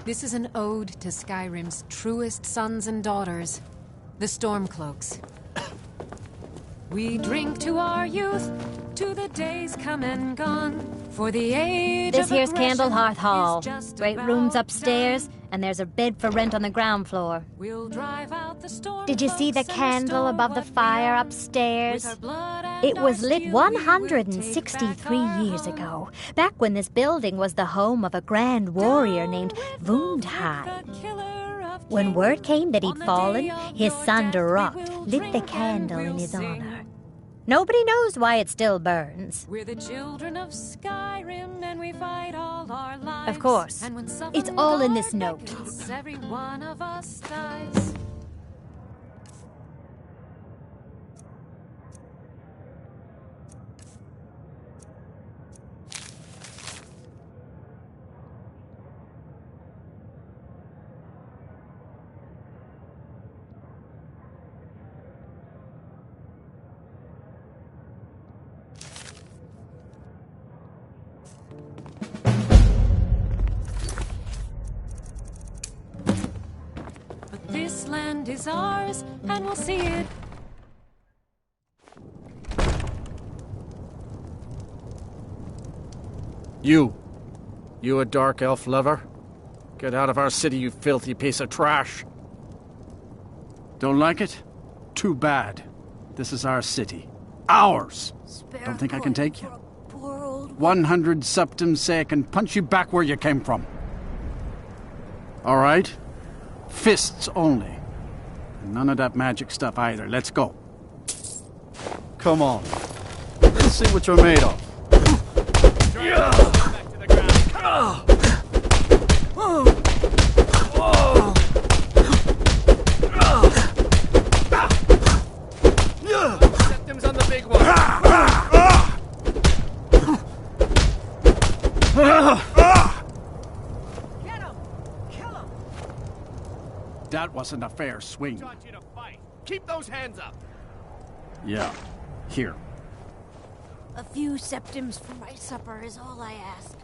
This is an ode to Skyrim's truest sons and daughters, the Stormcloaks. We drink to our youth, to the days come and gone, for the age This of here's aggression Candlehearth Hall. is just Great about rooms upstairs, done. and there's a bed for rent on the ground floor. We'll drive out the Did you see the Stormcloaks and candle restore above the what we fire own. upstairs? With our blood and It was our lit steel, we will take 163 back our years home. ago, back when this building was the home of a grand warrior named Wundheim. When word came that he'd fallen, his son Durok lit the candle in his honor. Nobody knows why it still burns. We're the children of Skyrim, and we fight all our lives. Of course. And when It's all in this note. beckons, every one of us dies. This land is ours, and we'll see it. You a dark elf lover? Get out of our city, you filthy piece of trash. Don't like it? Too bad. This is our city. Ours! Don't think I can take you? 100 septims say I can punch you back where you came from. All right? Fists only. And none of that magic stuff either. Let's go. Come on. Let's see what you're made of. Septims on the big one. Get him! Kill him! That wasn't a fair swing. Taught you to fight. Keep those hands up. Yeah. Here. A few septims for my supper is all I ask.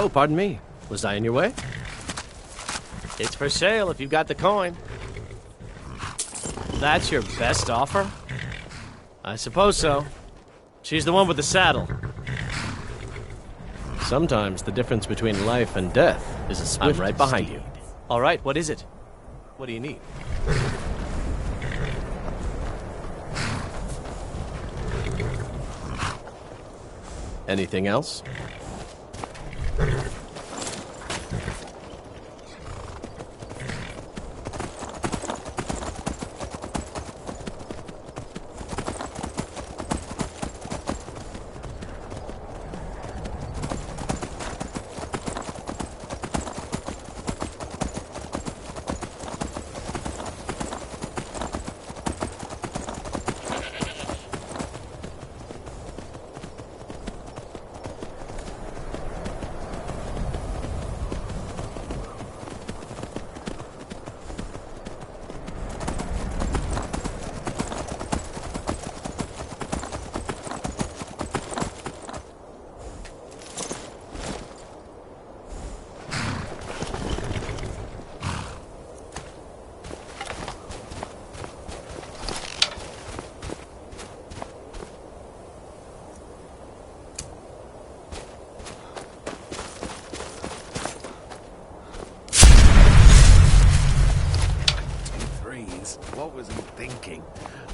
Oh, pardon me. Was I in your way? It's for sale if you've got the coin. That's your best offer? I suppose so. She's the one with the saddle. Sometimes the difference between life and death is a swift I'm right behind you. All right, what is it? What do you need? Anything else?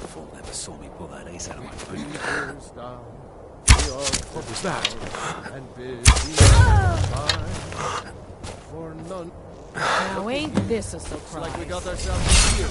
fool never saw me pull that ace out of my boot. What was that? Now ain't this a surprise? Like we got ourselves a deal.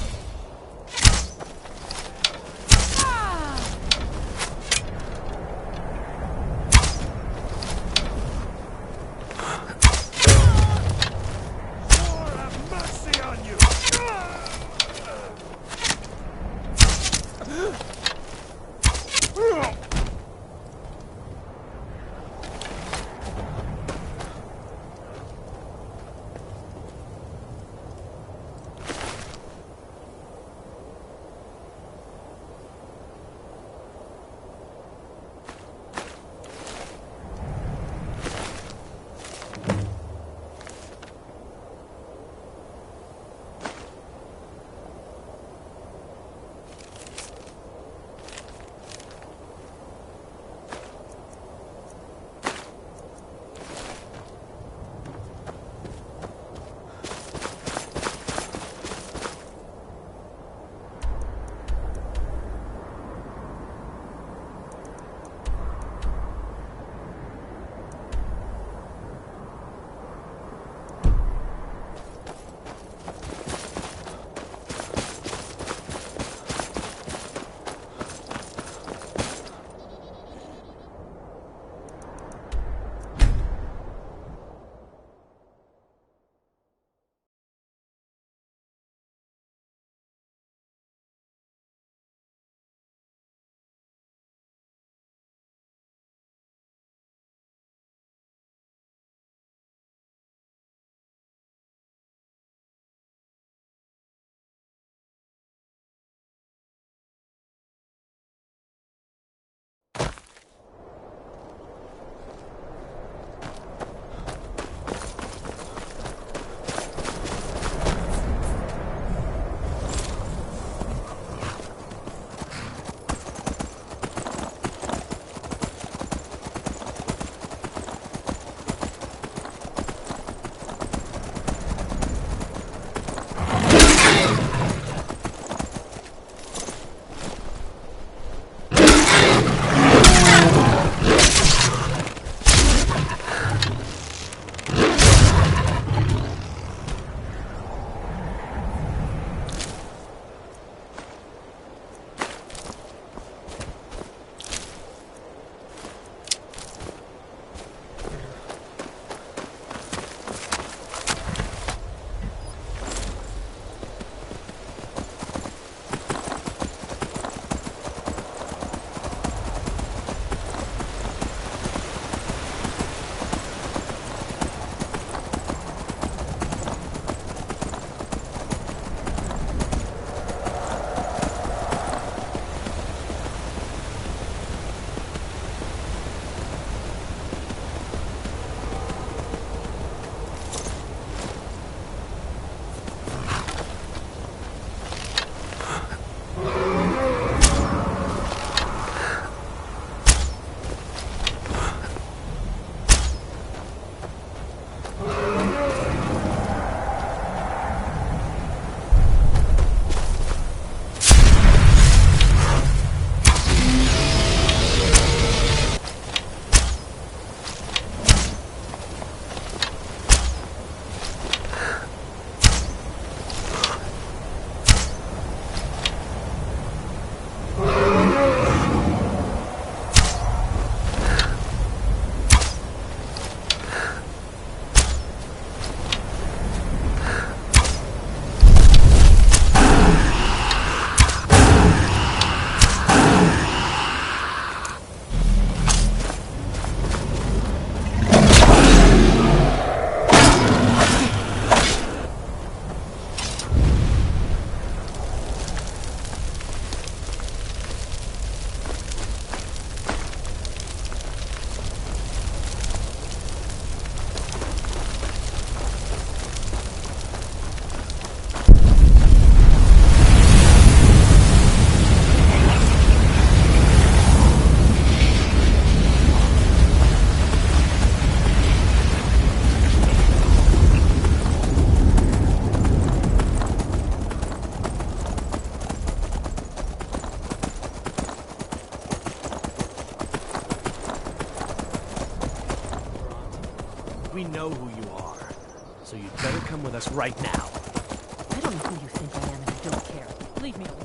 We know who you are. So you'd better come with us right now. I don't know who you think I am, and I don't care. Leave me alone.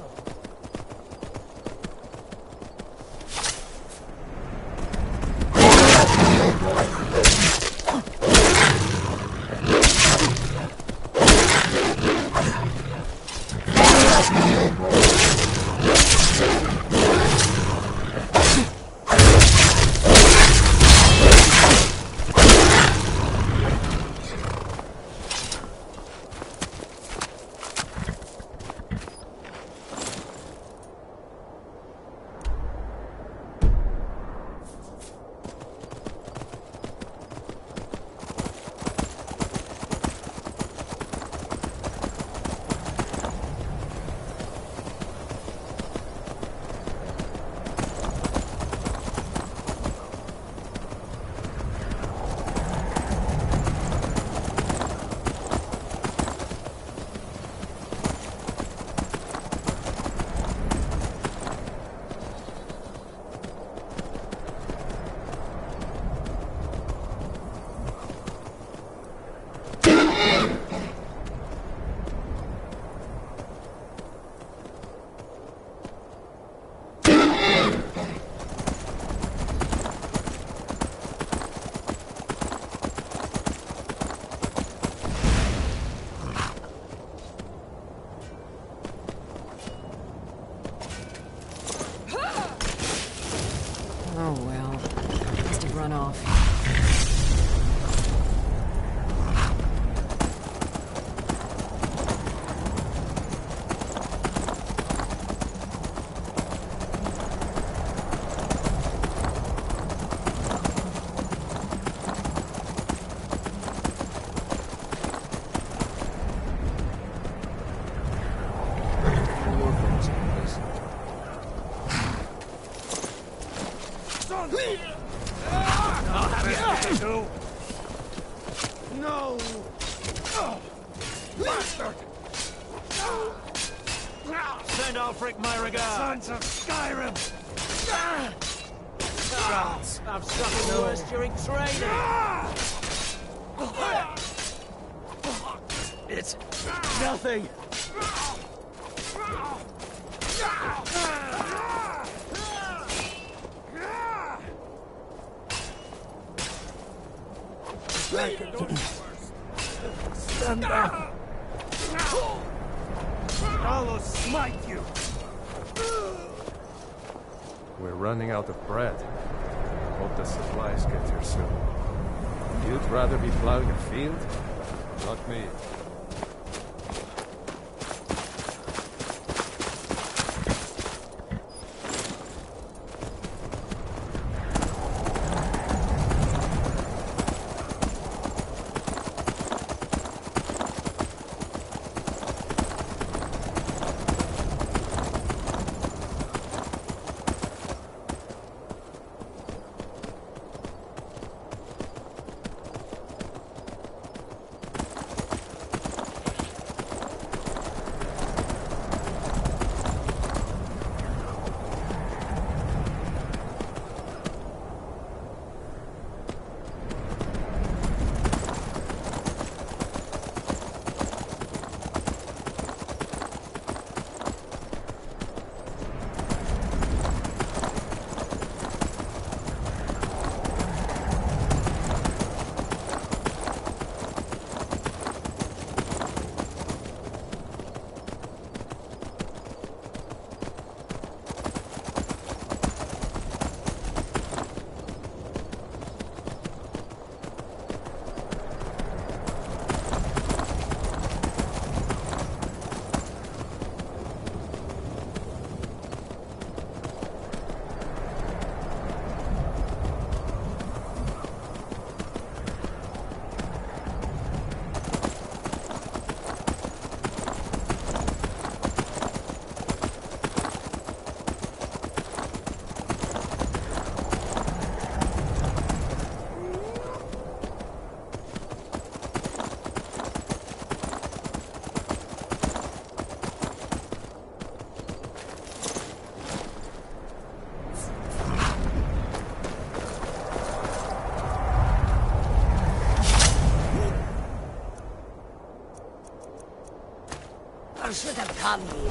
Oh well. Must have run off. No! Bastard! Send Alfric my regards. Sons of Skyrim! I've suffered worse during training. It's nothing. Stand down! I'll smite you! We're running out of bread. Hope the supplies get here soon. You'd rather be plowing a field? Not me. come here.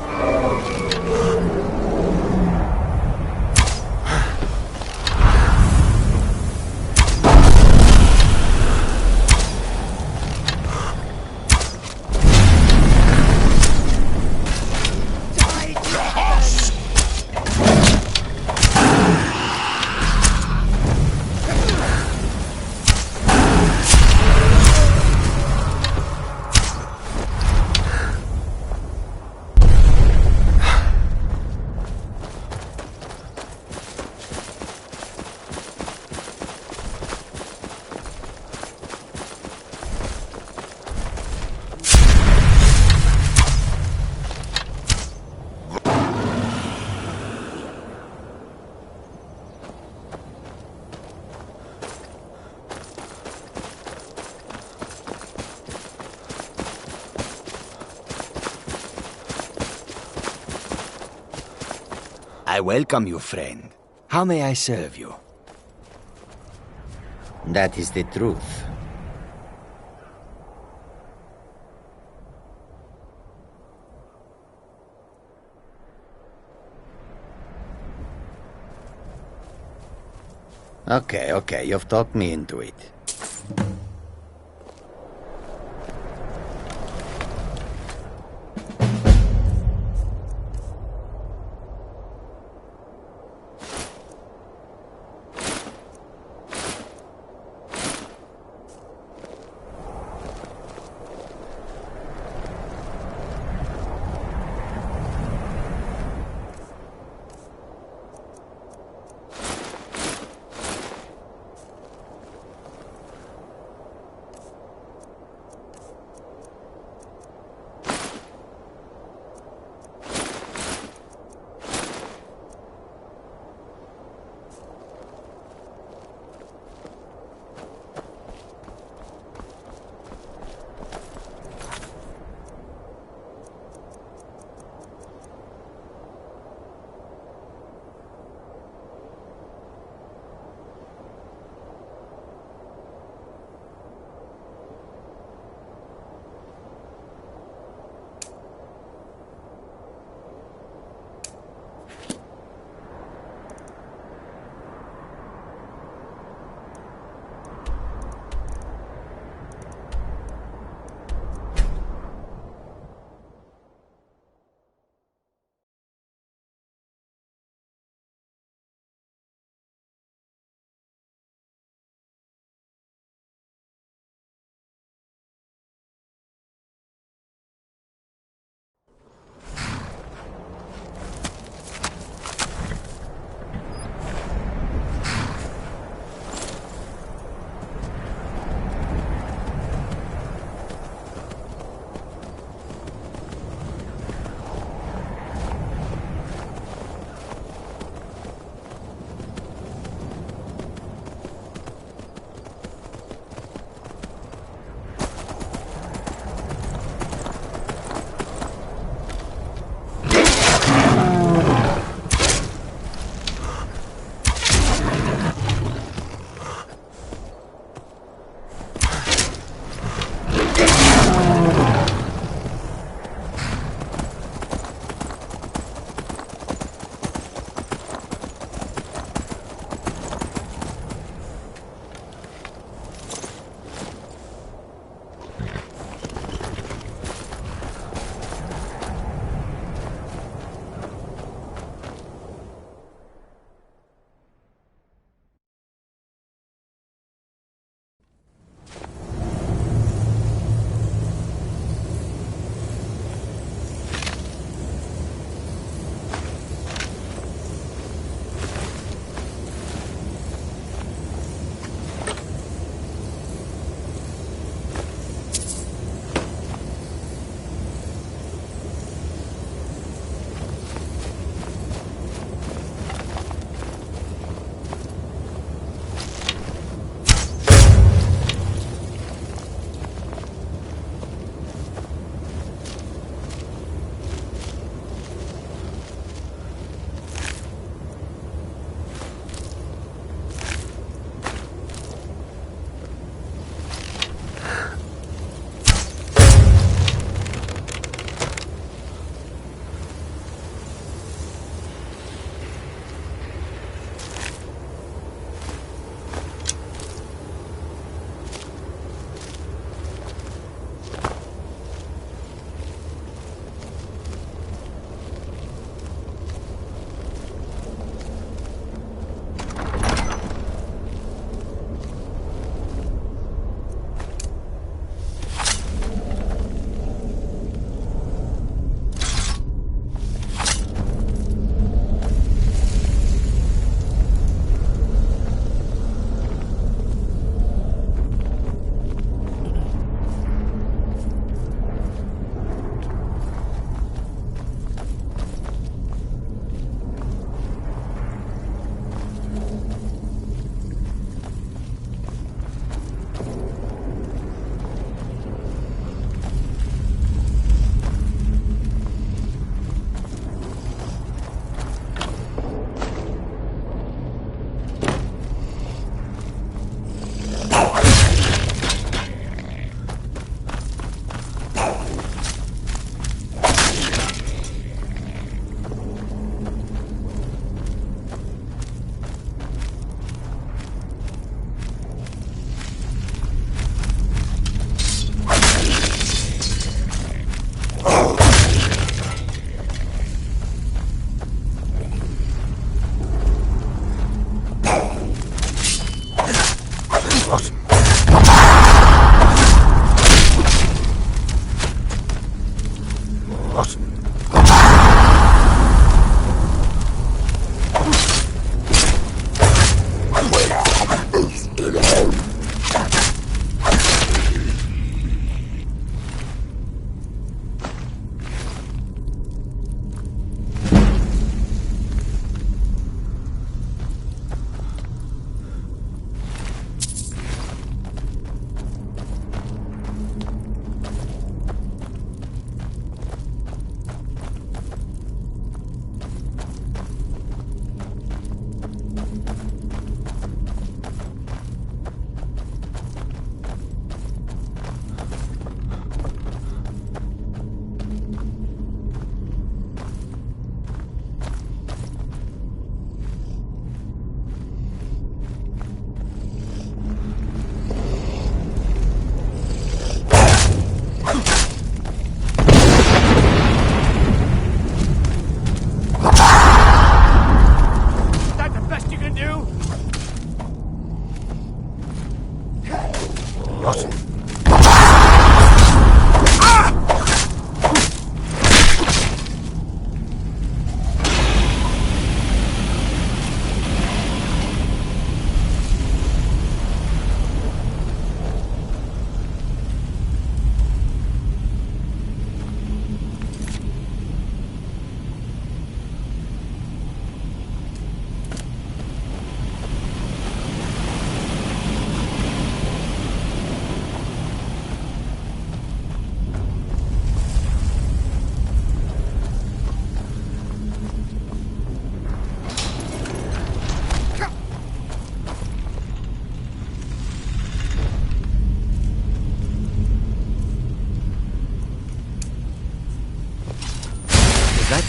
I welcome you, friend. How may I serve you? That is the truth. Okay, you've talked me into it.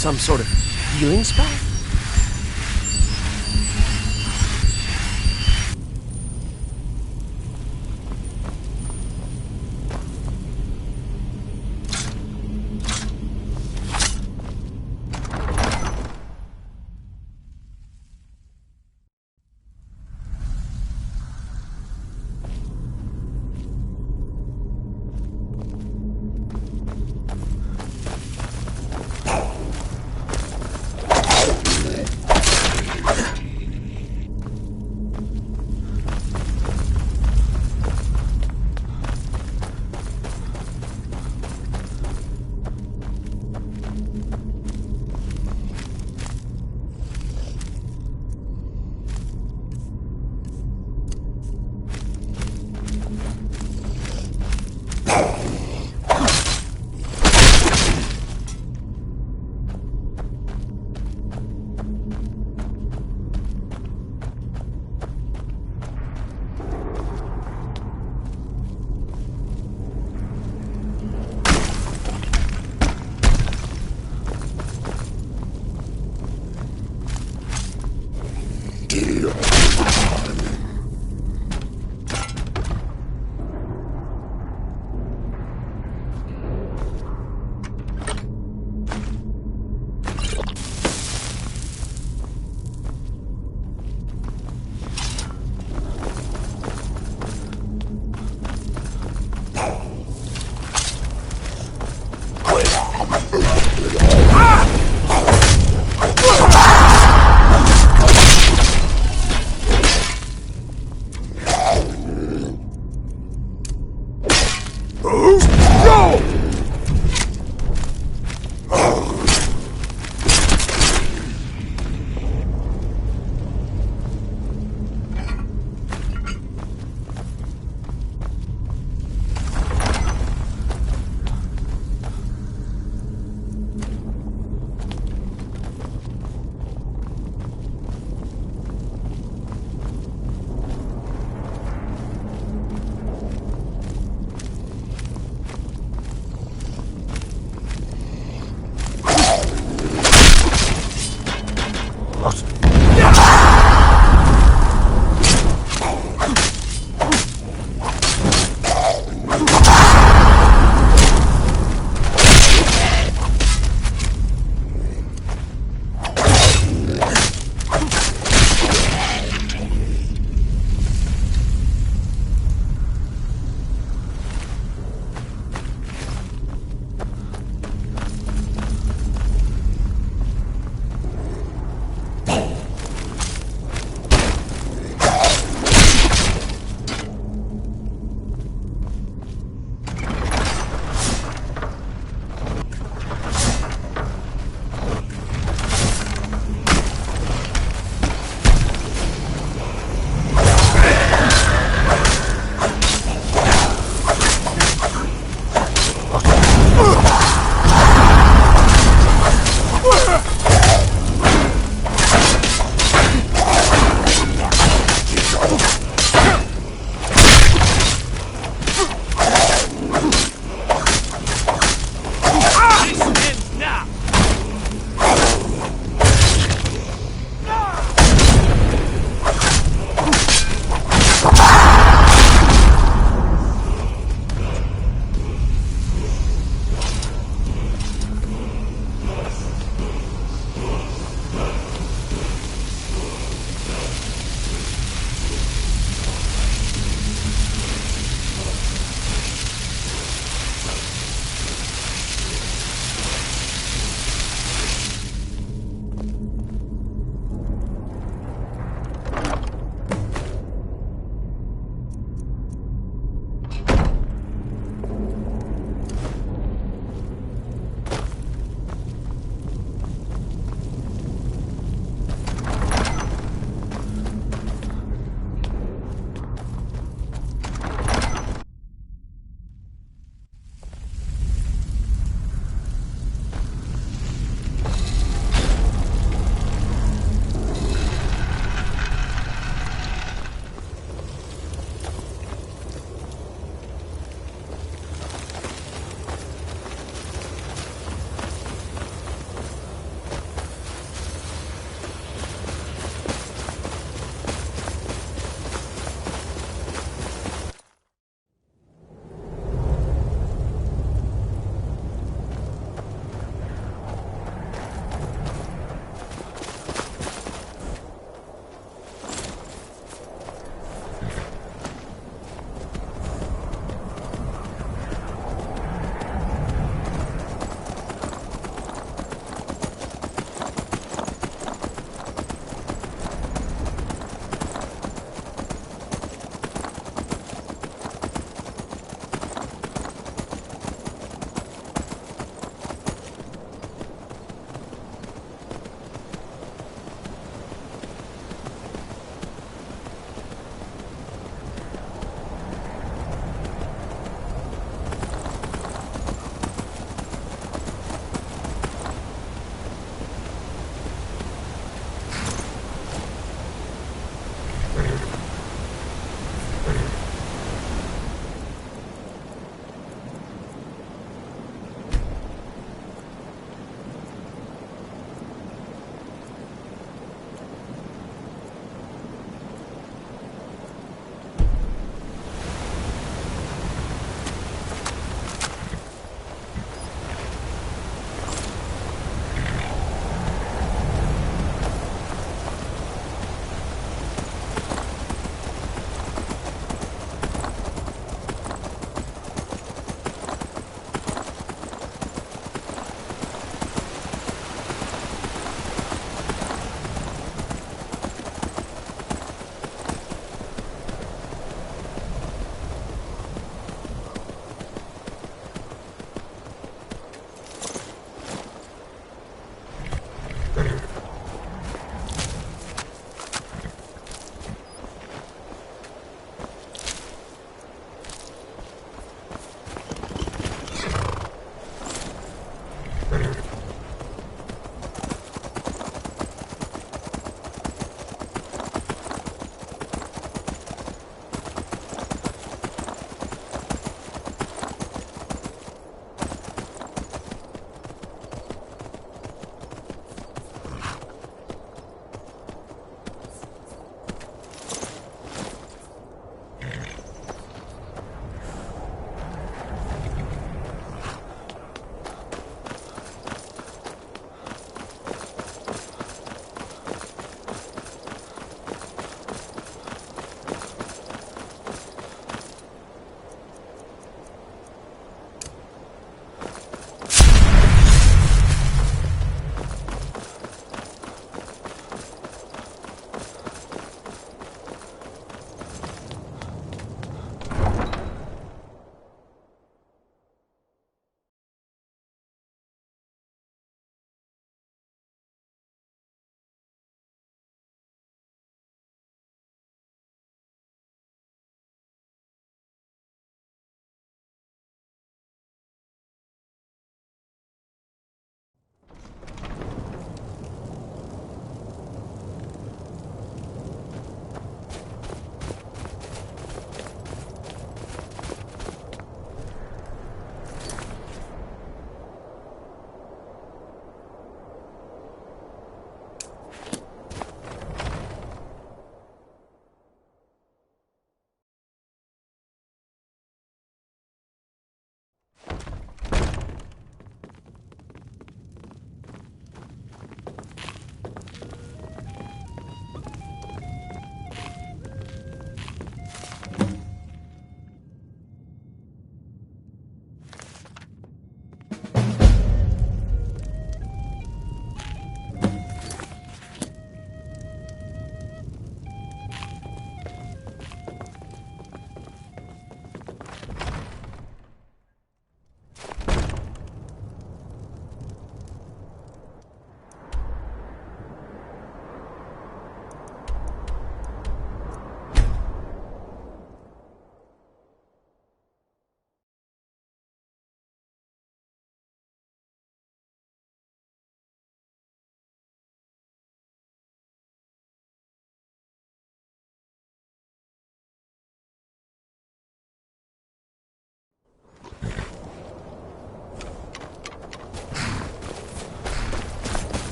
some sort of healing spell?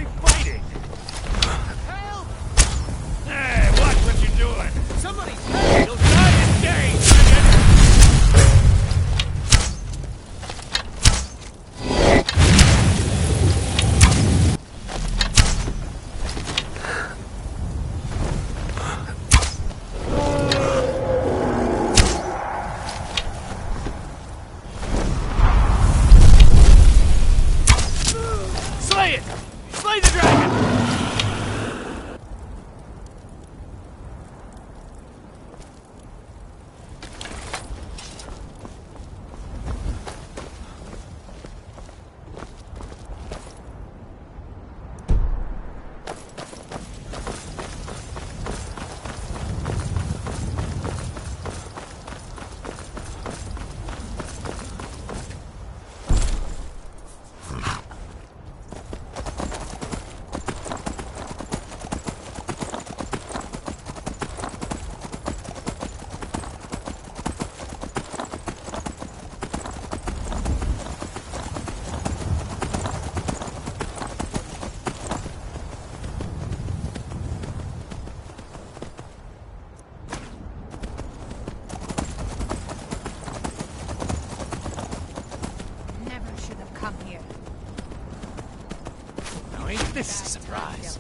actually fighting! Help! Hey, watch what you're doing! Somebody's hurt! You'll die today, Slay it! Slay the dragon! Never should have come here. Now ain't this a surprise?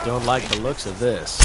Don't like the looks of this.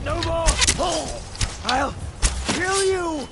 No more! Pull! I'll kill you!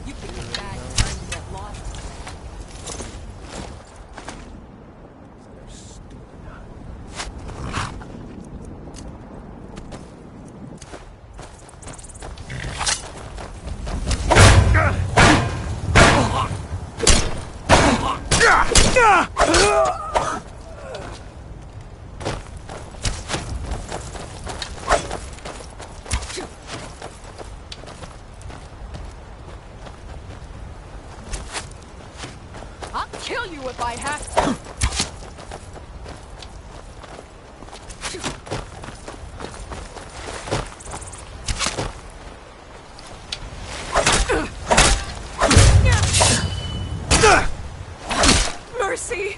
You picked a bad time to get lost. I'll kill you if I have to. Mercy!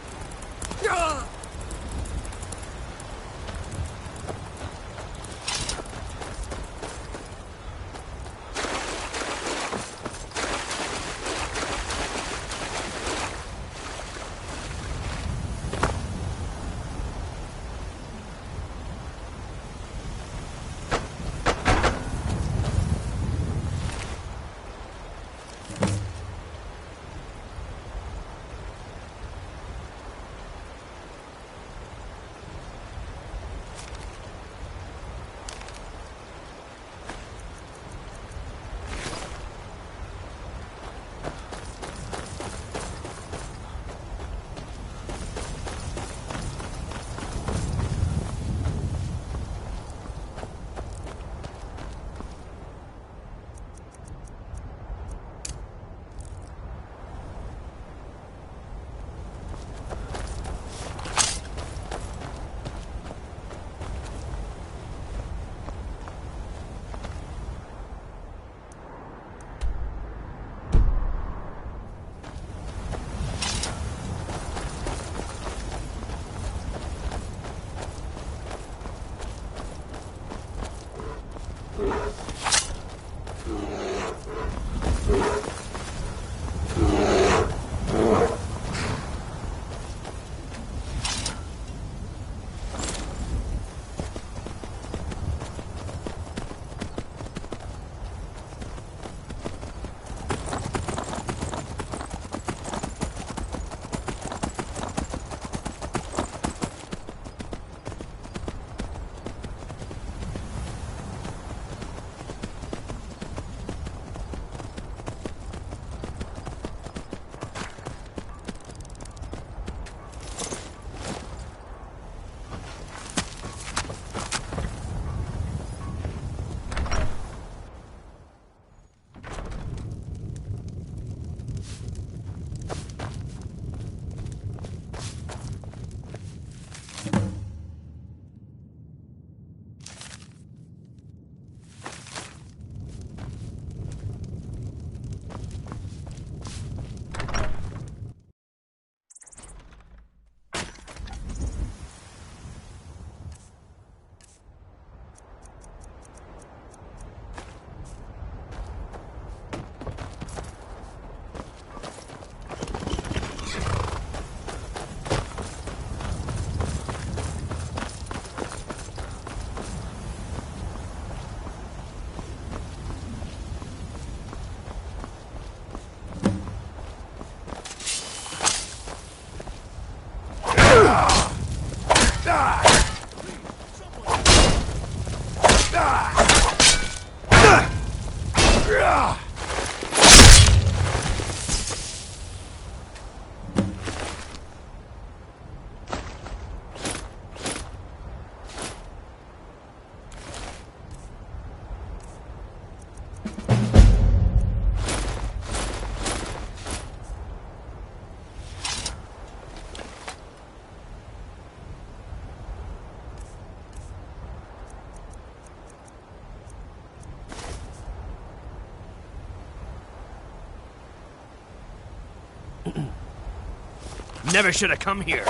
Never should have come here.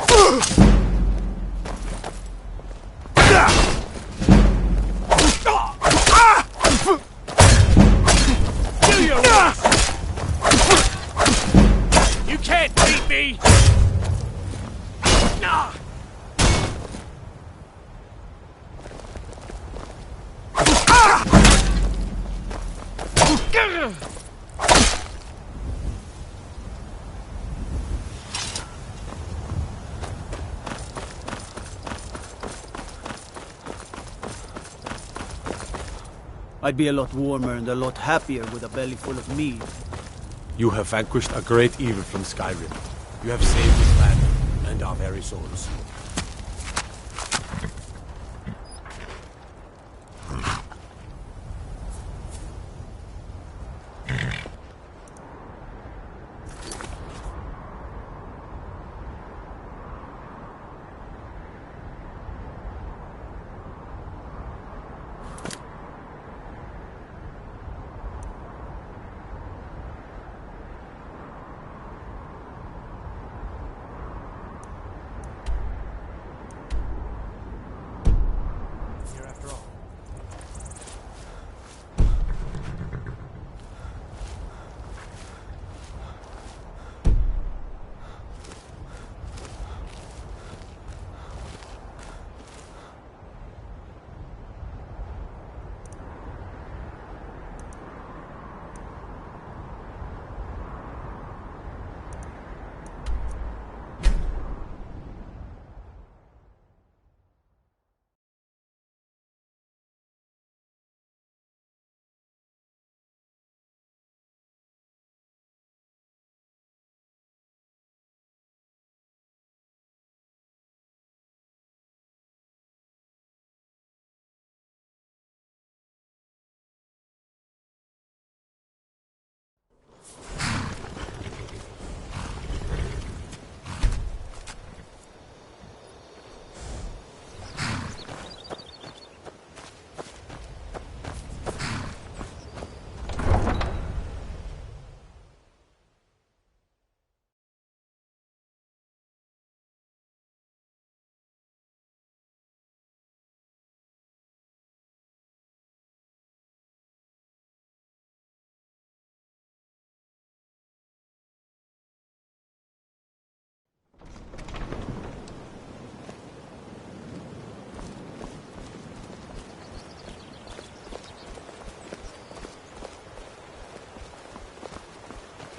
Do your worst. You can't beat me. I'd be a lot warmer and a lot happier with a belly full of meat. You have vanquished a great evil from Skyrim. You have saved this land and our very souls.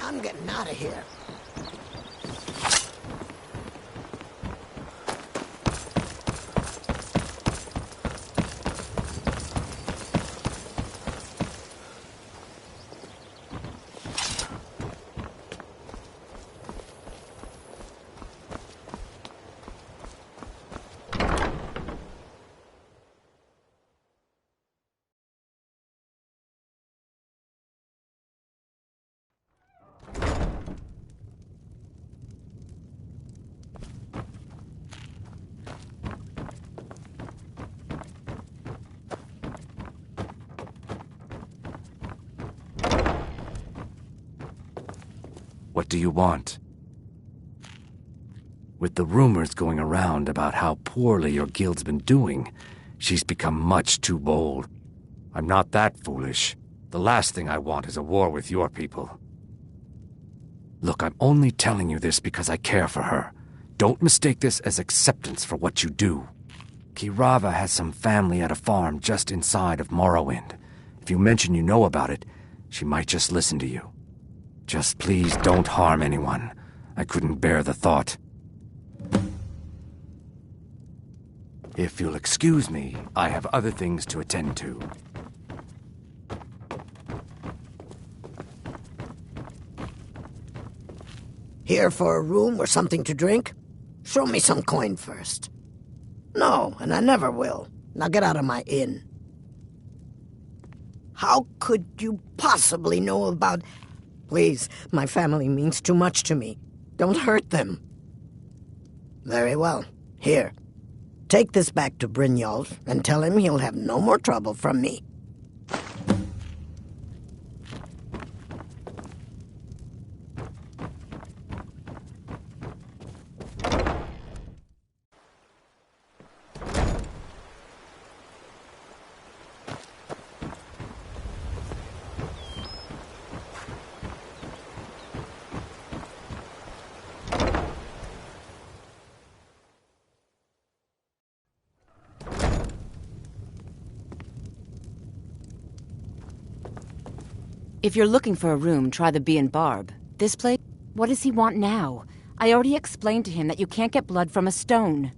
I'm getting out of here. What do you want? With the rumors going around about how poorly your guild's been doing, she's become much too bold. I'm not that foolish. The last thing I want is a war with your people. Look, I'm only telling you this because I care for her. Don't mistake this as acceptance for what you do. Kirava has some family at a farm just inside of Morrowind. If you mention you know about it, she might just listen to you. Just please don't harm anyone. I couldn't bear the thought. If you'll excuse me, I have other things to attend to. Here for a room or something to drink? Show me some coin first. No, and I never will. Now get out of my inn. How could you possibly know about... Please, my family means too much to me. Don't hurt them. Very well. Here. Take this back to Brynjolf and tell him he'll have no more trouble from me. If you're looking for a room, try the Bee and Barb. This place? What does he want now? I already explained to him that you can't get blood from a stone.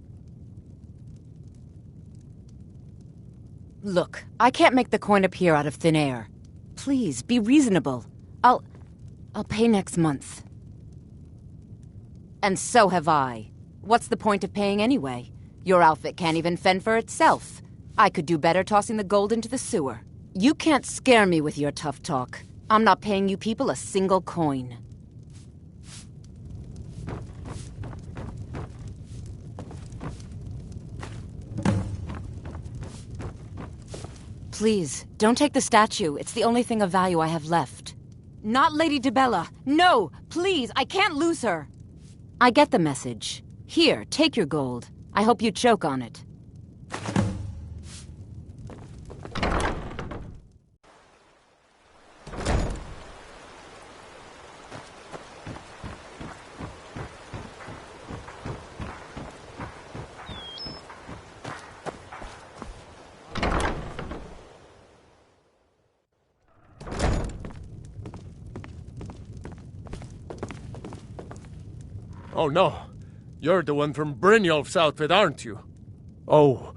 Look, I can't make the coin appear out of thin air. Please, be reasonable. I'll pay next month. And so have I. What's the point of paying anyway? Your outfit can't even fend for itself. I could do better tossing the gold into the sewer. You can't scare me with your tough talk. I'm not paying you people a single coin. Please, don't take the statue. It's the only thing of value I have left. Not Lady DeBella. No! Please, I can't lose her! I get the message. Here, take your gold. I hope you choke on it. Oh no, you're the one from Brynjolf's outfit, aren't you? Oh,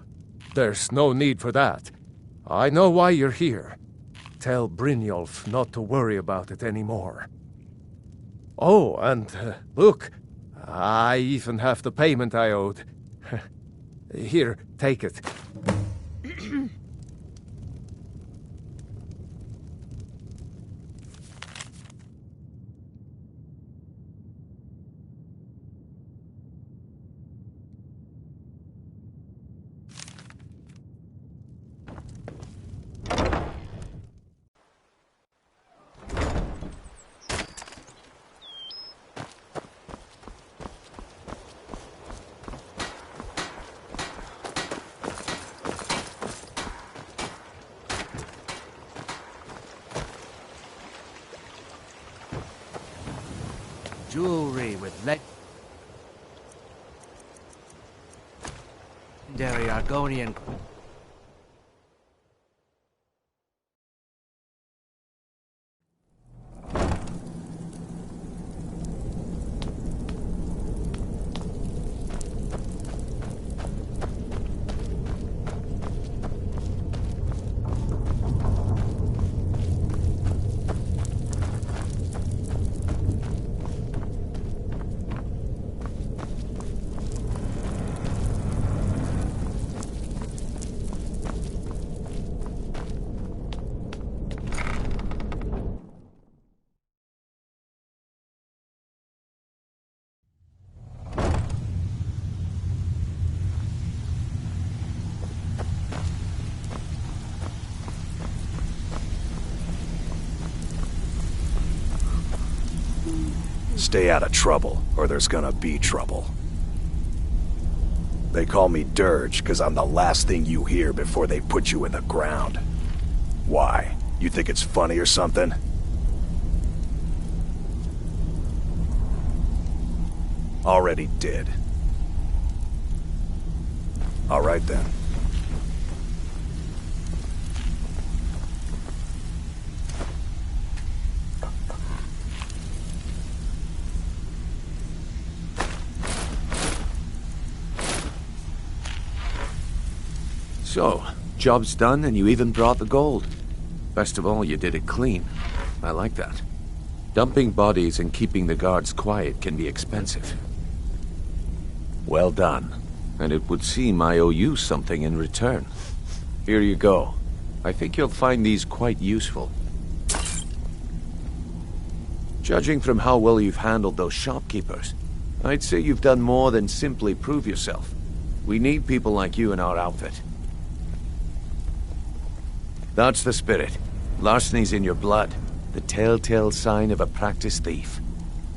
there's no need for that. I know why you're here. Tell Brynjolf not to worry about it anymore. Oh, and look, I even have the payment I owed. Here, take it. Jewelry with legendary Argonian. Stay out of trouble, or there's gonna be trouble. They call me Dirge because I'm the last thing you hear before they put you in the ground. Why? You think it's funny or something? Already did. All right then. So, job's done and you even brought the gold. Best of all, you did it clean. I like that. Dumping bodies and keeping the guards quiet can be expensive. Well done. And it would seem I owe you something in return. Here you go. I think you'll find these quite useful. Judging from how well you've handled those shopkeepers, I'd say you've done more than simply prove yourself. We need people like you in our outfit. That's the spirit. Larceny's in your blood. The telltale sign of a practiced thief.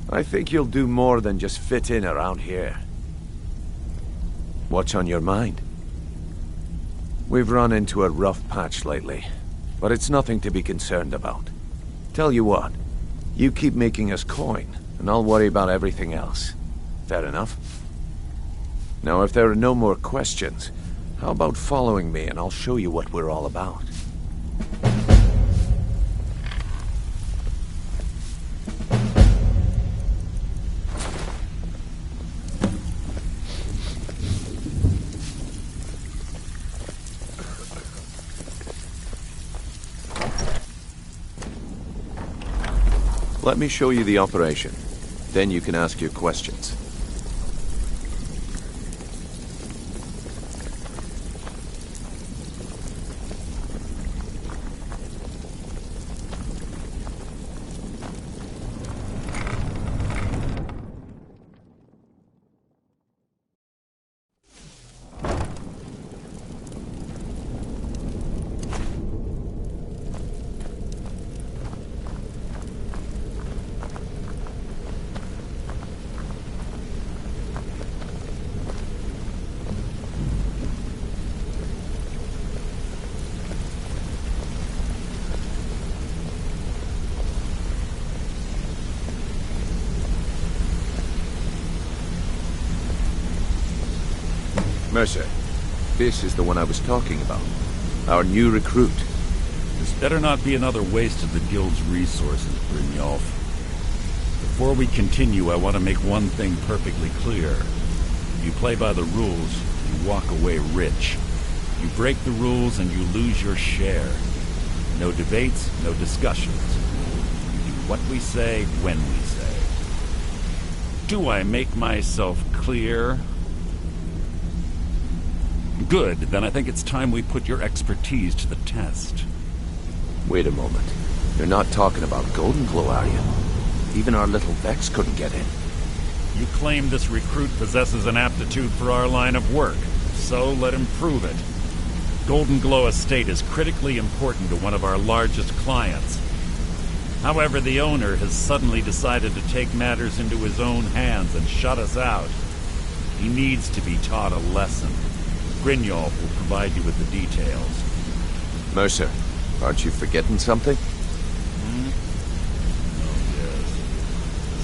I think you'll do more than just fit in around here. What's on your mind? We've run into a rough patch lately, but it's nothing to be concerned about. Tell you what, you keep making us coin, and I'll worry about everything else. Fair enough? Now, if there are no more questions, how about following me and I'll show you what we're all about? Let me show you the operation. Then you can ask your questions. Mercer, this is the one I was talking about. Our new recruit. This better not be another waste of the Guild's resources, Brynjolf. Before we continue, I want to make one thing perfectly clear. You play by the rules, you walk away rich. You break the rules and you lose your share. No debates, no discussions. You do what we say, when we say. Do I make myself clear? Good, then I think it's time we put your expertise to the test. Wait a moment. You're not talking about Golden Glow, are you? Even our little Vex couldn't get in. You claim this recruit possesses an aptitude for our line of work, so let him prove it. Golden Glow Estate is critically important to one of our largest clients. However, the owner has suddenly decided to take matters into his own hands and shut us out. He needs to be taught a lesson. Brynjolf will provide you with the details. Mercer, aren't you forgetting something? Oh, yes.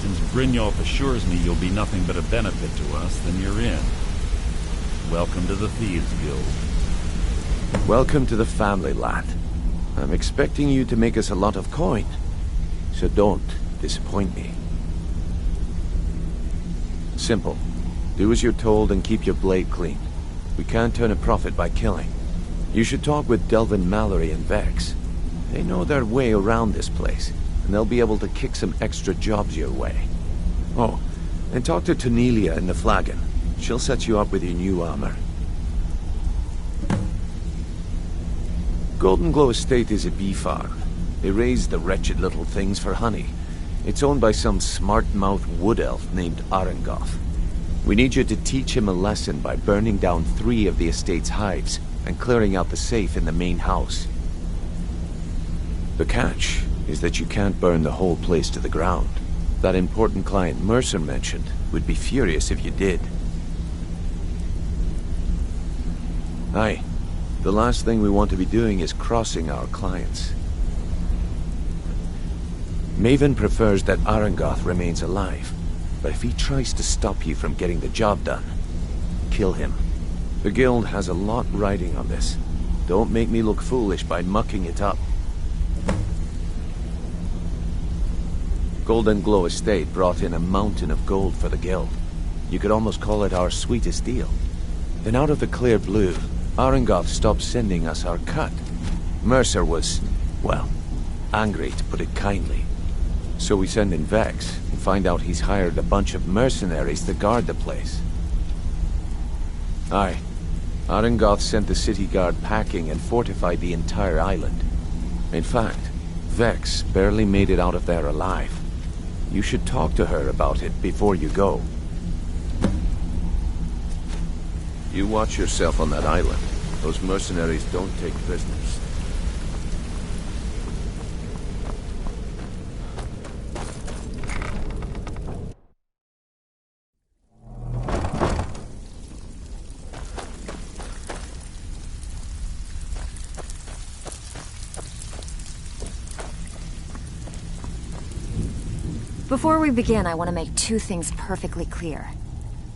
Since Brynjolf assures me you'll be nothing but a benefit to us, then you're in. Welcome to the Thieves Guild. Welcome to the family, lad. I'm expecting you to make us a lot of coin. So don't disappoint me. Simple. Do as you're told and keep your blade clean. We can't turn a profit by killing. You should talk with Delvin Mallory and Vex. They know their way around this place, and they'll be able to kick some extra jobs your way. Oh, and talk to Cornelia in the Flagon. She'll set you up with your new armor. Golden Glow Estate is a bee farm. They raise the wretched little things for honey. It's owned by some smart-mouthed wood elf named Arengoth. We need you to teach him a lesson by burning down 3 of the estate's hives and clearing out the safe in the main house. The catch is that you can't burn the whole place to the ground. That important client Mercer mentioned would be furious if you did. Aye, the last thing we want to be doing is crossing our clients. Maven prefers that Arengoth remains alive. But if he tries to stop you from getting the job done, kill him. The Guild has a lot riding on this. Don't make me look foolish by mucking it up. Golden Glow Estate brought in a mountain of gold for the Guild. You could almost call it our sweetest deal. Then out of the clear blue, Arengoth stopped sending us our cut. Mercer was, well, angry to put it kindly. So we send in Vex and find out he's hired a bunch of mercenaries to guard the place. Aye. Arengoth sent the city guard packing and fortified the entire island. In fact, Vex barely made it out of there alive. You should talk to her about it before you go. You watch yourself on that island. Those mercenaries don't take prisoners. Before we begin, I want to make 2 things perfectly clear.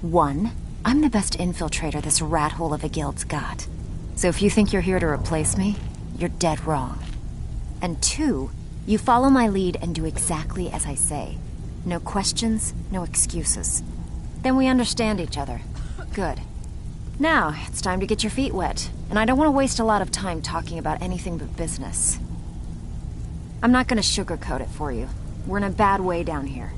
1, I'm the best infiltrator this rat hole of a guild's got. So if you think you're here to replace me, you're dead wrong. And 2, you follow my lead and do exactly as I say. No questions, no excuses. Then we understand each other. Good. Now, it's time to get your feet wet, and I don't want to waste a lot of time talking about anything but business. I'm not going to sugarcoat it for you. We're in a bad way down here.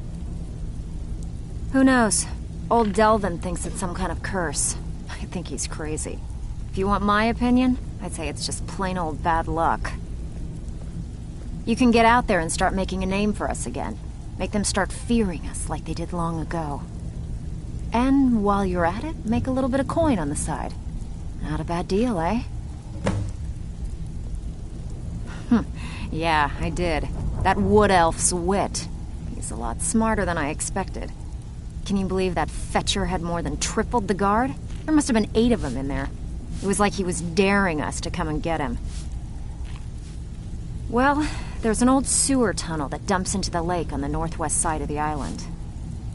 Who knows? Old Delvin thinks it's some kind of curse. I think he's crazy. If you want my opinion, I'd say it's just plain old bad luck. You can get out there and start making a name for us again. Make them start fearing us like they did long ago. And while you're at it, make a little bit of coin on the side. Not a bad deal, eh? Yeah, I did. That wood elf's wit. He's a lot smarter than I expected. Can you believe that fetcher had more than tripled the guard? There must have been 8 of them in there. It was like he was daring us to come and get him. Well, there's an old sewer tunnel that dumps into the lake on the northwest side of the island.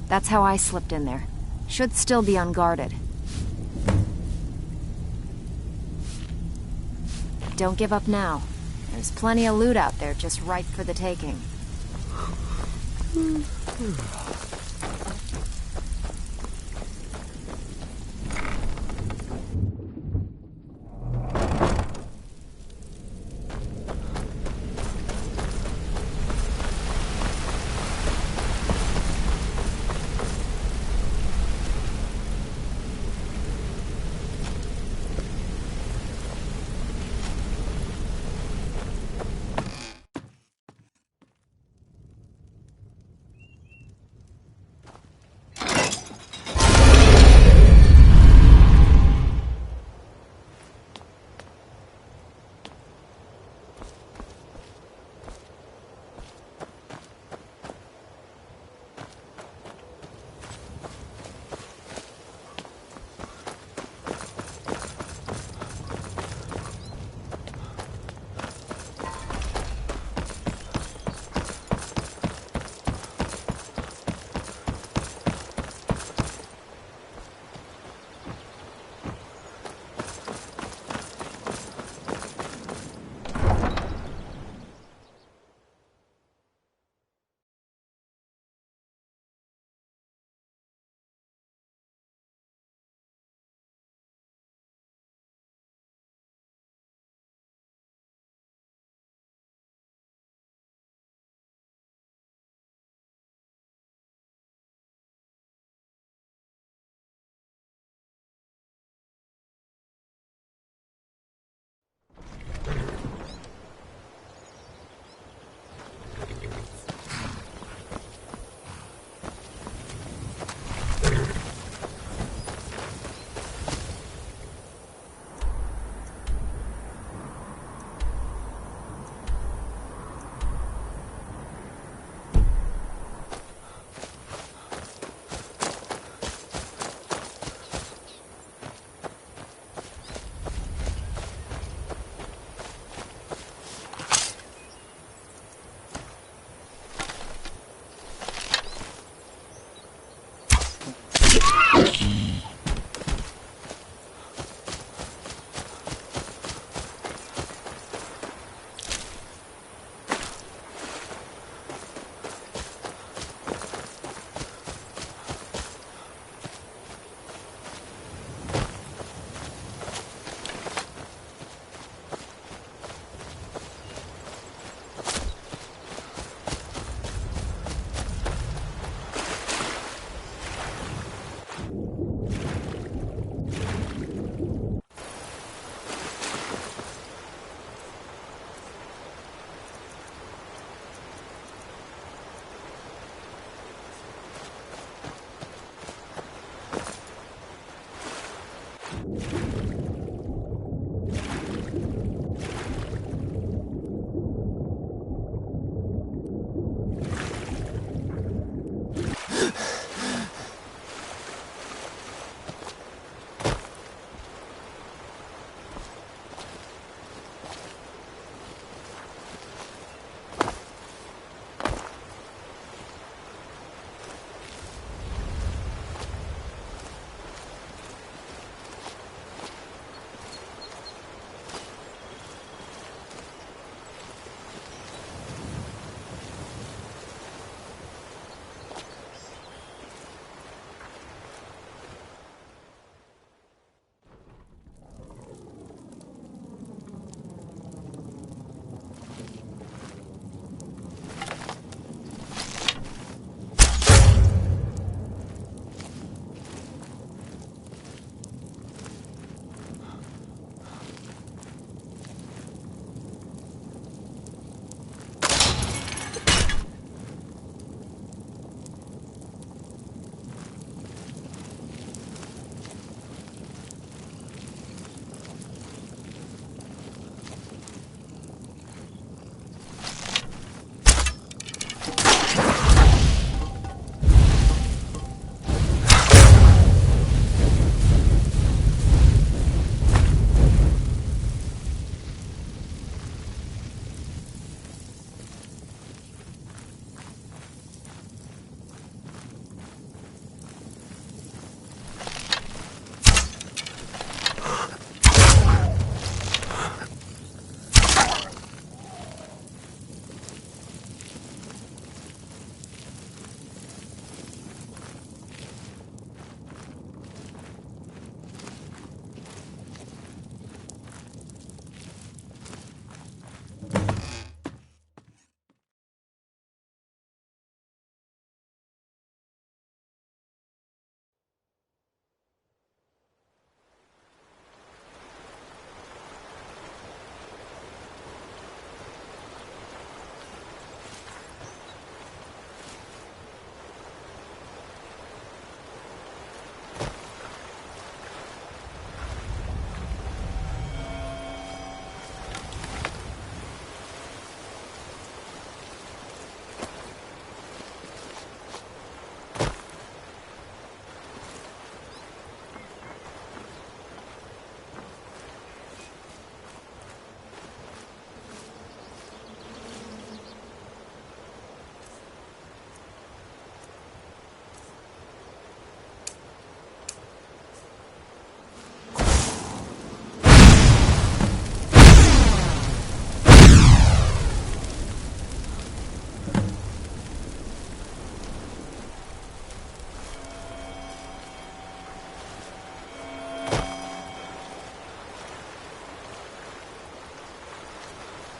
That's how I slipped in there. Should still be unguarded. Don't give up now. There's plenty of loot out there just ripe for the taking.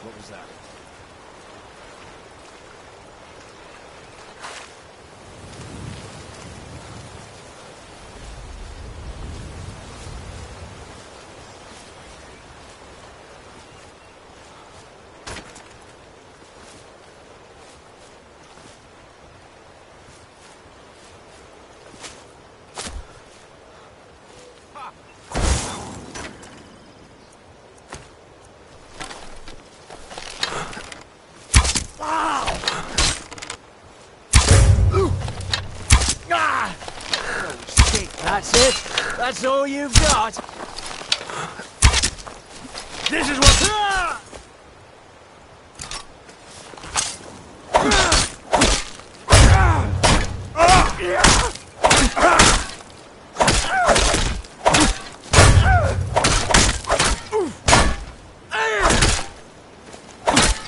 What was that? That's it? That's all you've got? This is what...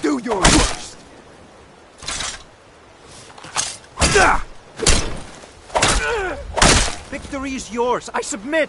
Do your worst. Victory is yours. I submit.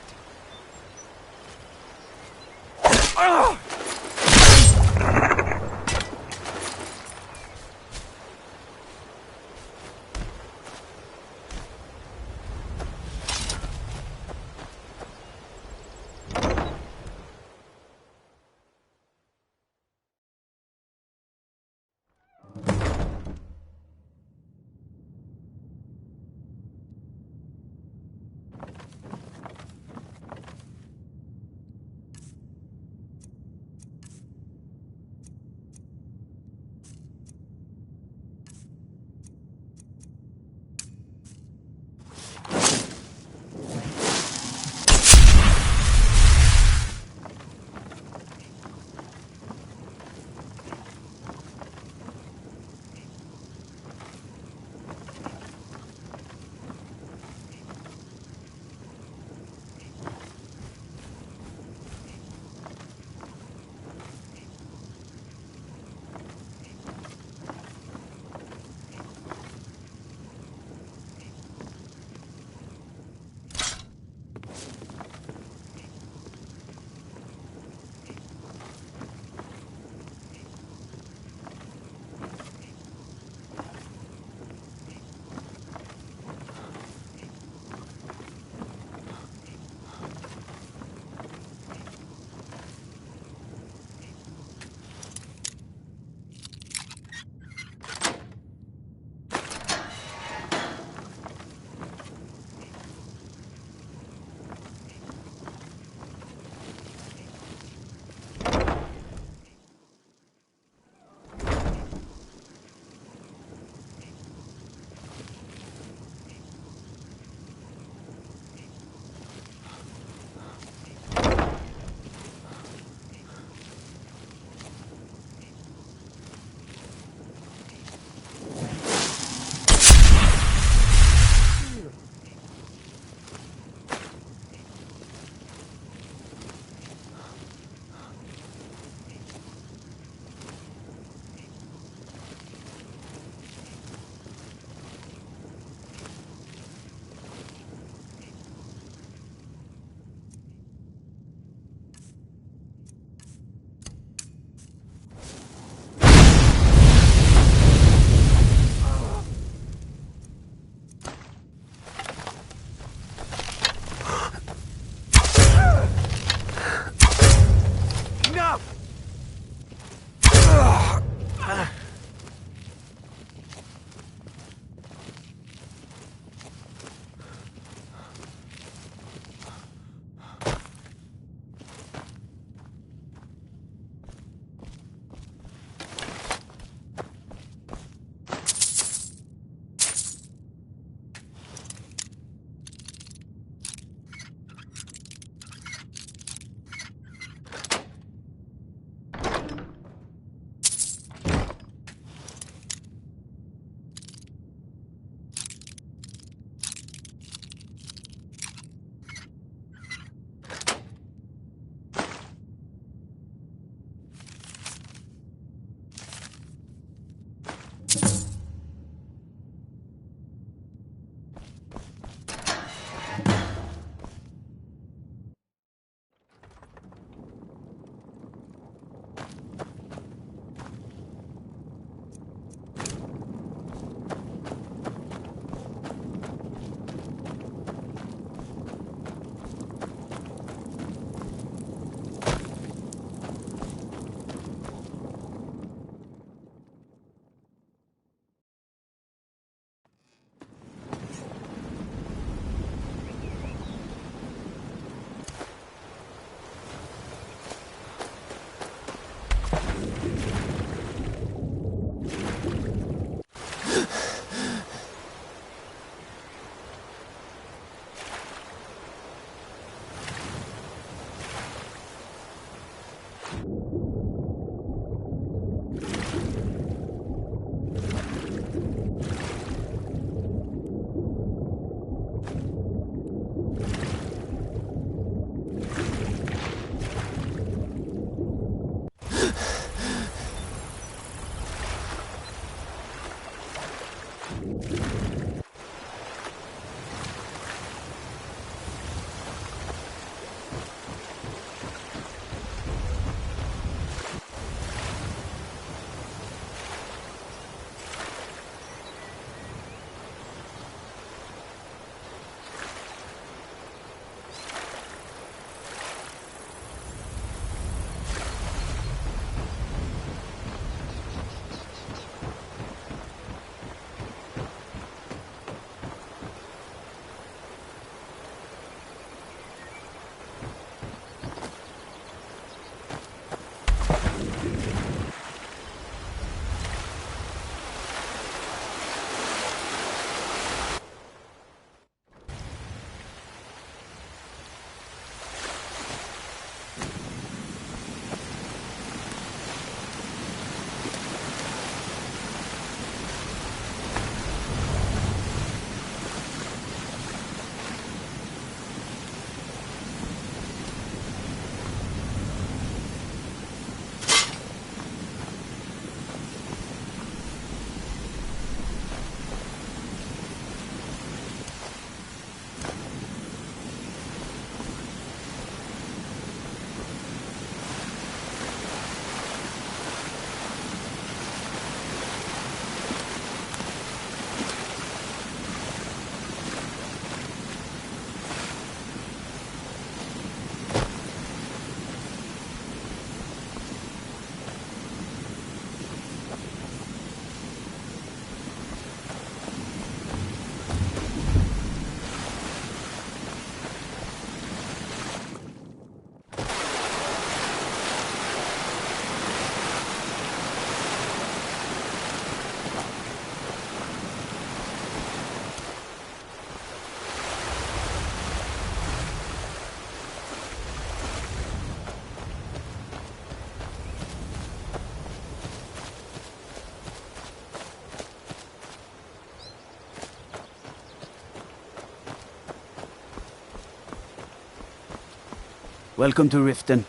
Welcome to Riften,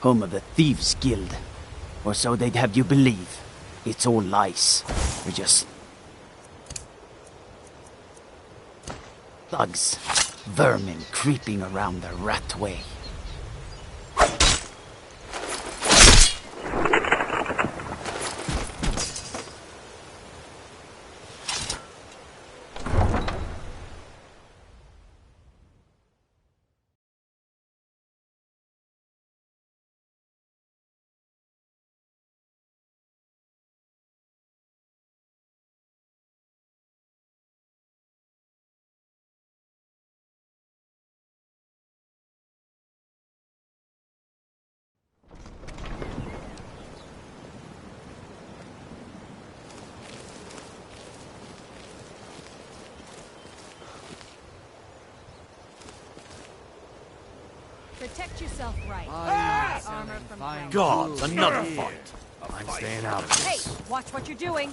home of the Thieves' Guild. Or so they'd have you believe. It's all lies. They're just... thugs. Vermin creeping around the rat way. Protect yourself right. Armor from God, another fight. I'm staying out of this. Hey, watch what you're doing.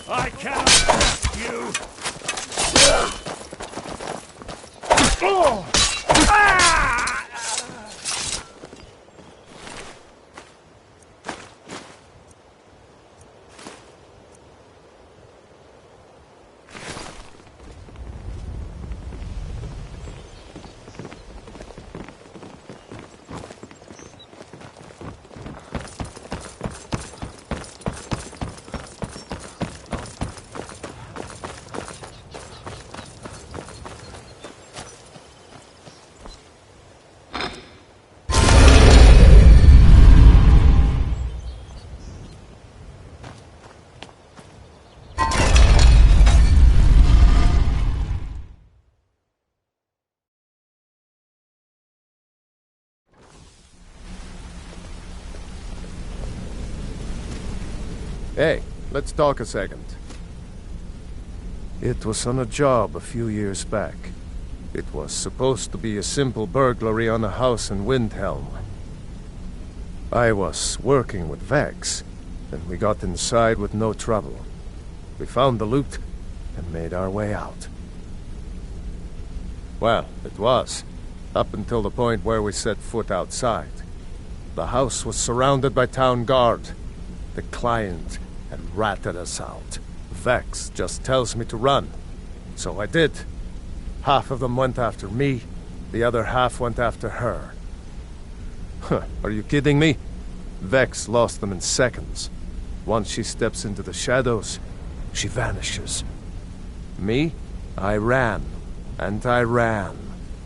I cannot trust you! Hey, let's talk a second. It was on a job a few years back. It was supposed to be a simple burglary on a house in Windhelm. I was working with Vex, and we got inside with no trouble. We found the loot and made our way out. Well, it was, up until the point where we set foot outside. The house was surrounded by town guard. The client had ratted us out. Vex just tells me to run. So I did. Half of them went after me, the other half went after her. Huh, are you kidding me? Vex lost them in seconds. Once she steps into the shadows, she vanishes. Me? I ran, and I ran,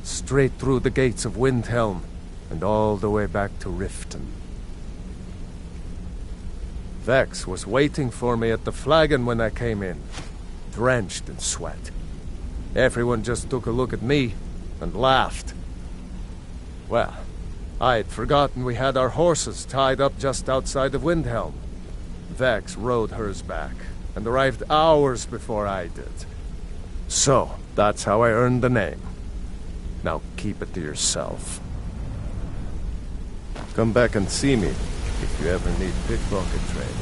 straight through the gates of Windhelm, and all the way back to Riften. Vex was waiting for me at the flagon when I came in, drenched in sweat. Everyone just took a look at me and laughed. Well, I had forgotten we had our horses tied up just outside of Windhelm. Vex rode hers back and arrived hours before I did. So, that's how I earned the name. Now keep it to yourself. Come back and see me if you ever need pickpocket training.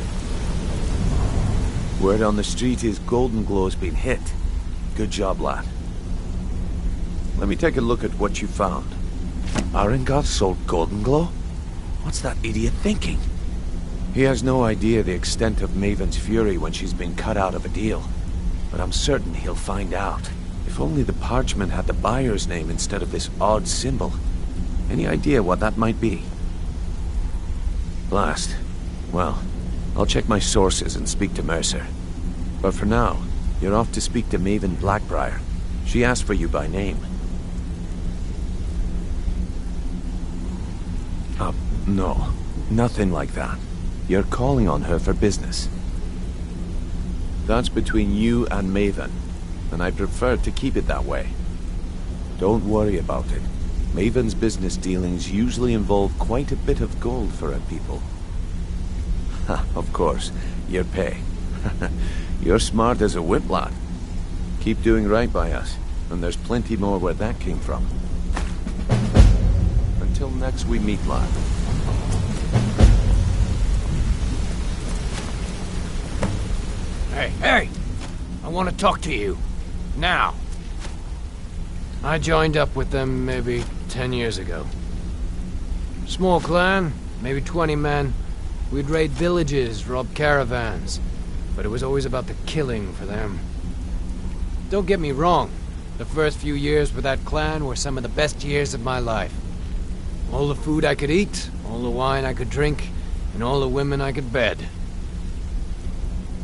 Word on the street is Golden Glow's been hit. Good job, lad. Let me take a look at what you found. Arengoth sold Golden Glow? What's that idiot thinking? He has no idea the extent of Maven's fury when she's been cut out of a deal. But I'm certain he'll find out. If only the parchment had the buyer's name instead of this odd symbol. Any idea what that might be? Blast. Well, I'll check my sources and speak to Mercer. But for now, you're off to speak to Maven Blackbriar. She asked for you by name. No. Nothing like that. You're calling on her for business. That's between you and Maven, and I prefer to keep it that way. Don't worry about it. Maven's business dealings usually involve quite a bit of gold for her people. Ha, of course, your pay. You're smart as a whip, lad. Keep doing right by us, and there's plenty more where that came from. Until next we meet, lad. Hey, I want to talk to you. Now. I joined up with them maybe 10 years ago. Small clan, maybe 20 men. We'd raid villages, rob caravans. But it was always about the killing for them. Don't get me wrong. The first few years with that clan were some of the best years of my life. All the food I could eat, all the wine I could drink, and all the women I could bed.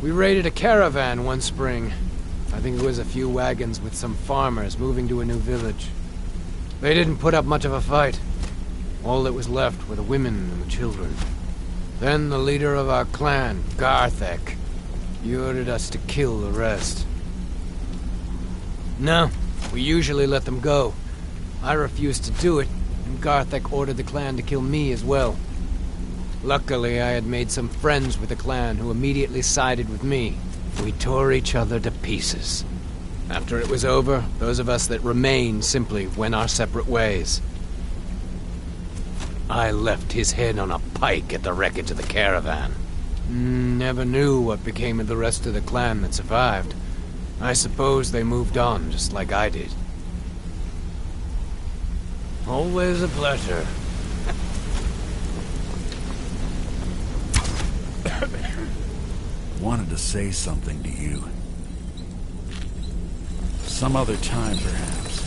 We raided a caravan one spring. I think it was a few wagons with some farmers moving to a new village. They didn't put up much of a fight. All that was left were the women and the children. Then the leader of our clan, Garthek, he ordered us to kill the rest. No, we usually let them go. I refused to do it, and Garthek ordered the clan to kill me as well. Luckily, I had made some friends with the clan who immediately sided with me. We tore each other to pieces. After it was over, those of us that remained simply went our separate ways. I left his head on a pike at the wreckage of the caravan. Never knew what became of the rest of the clan that survived. I suppose they moved on, just like I did. Always a pleasure. Wanted to say something to you. Some other time, perhaps.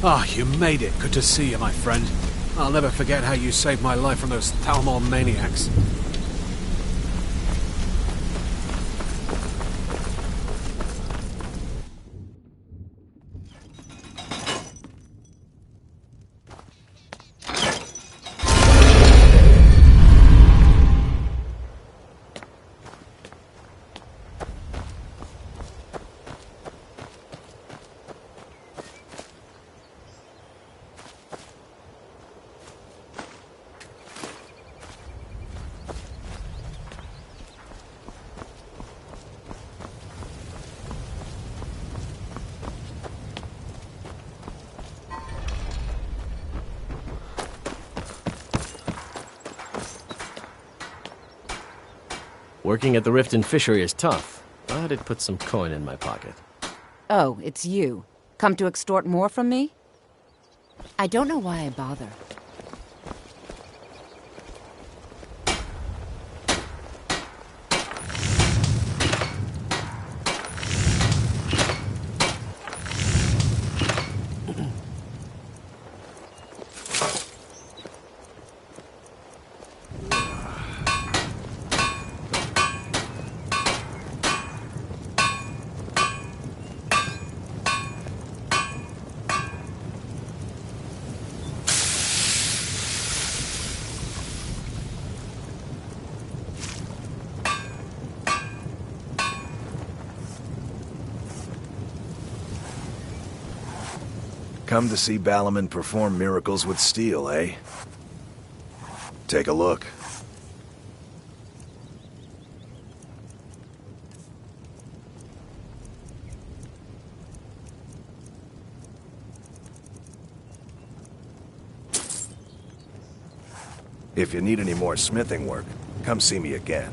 Ah, you made it. Good to see you, my friend. I'll never forget how you saved my life from those Thalmor maniacs. Working at the Riften Fishery is tough, but it puts some coin in my pocket. Oh, it's you. Come to extort more from me? I don't know why I bother. Come to see Balaman perform miracles with steel, eh? Take a look. If you need any more smithing work, come see me again.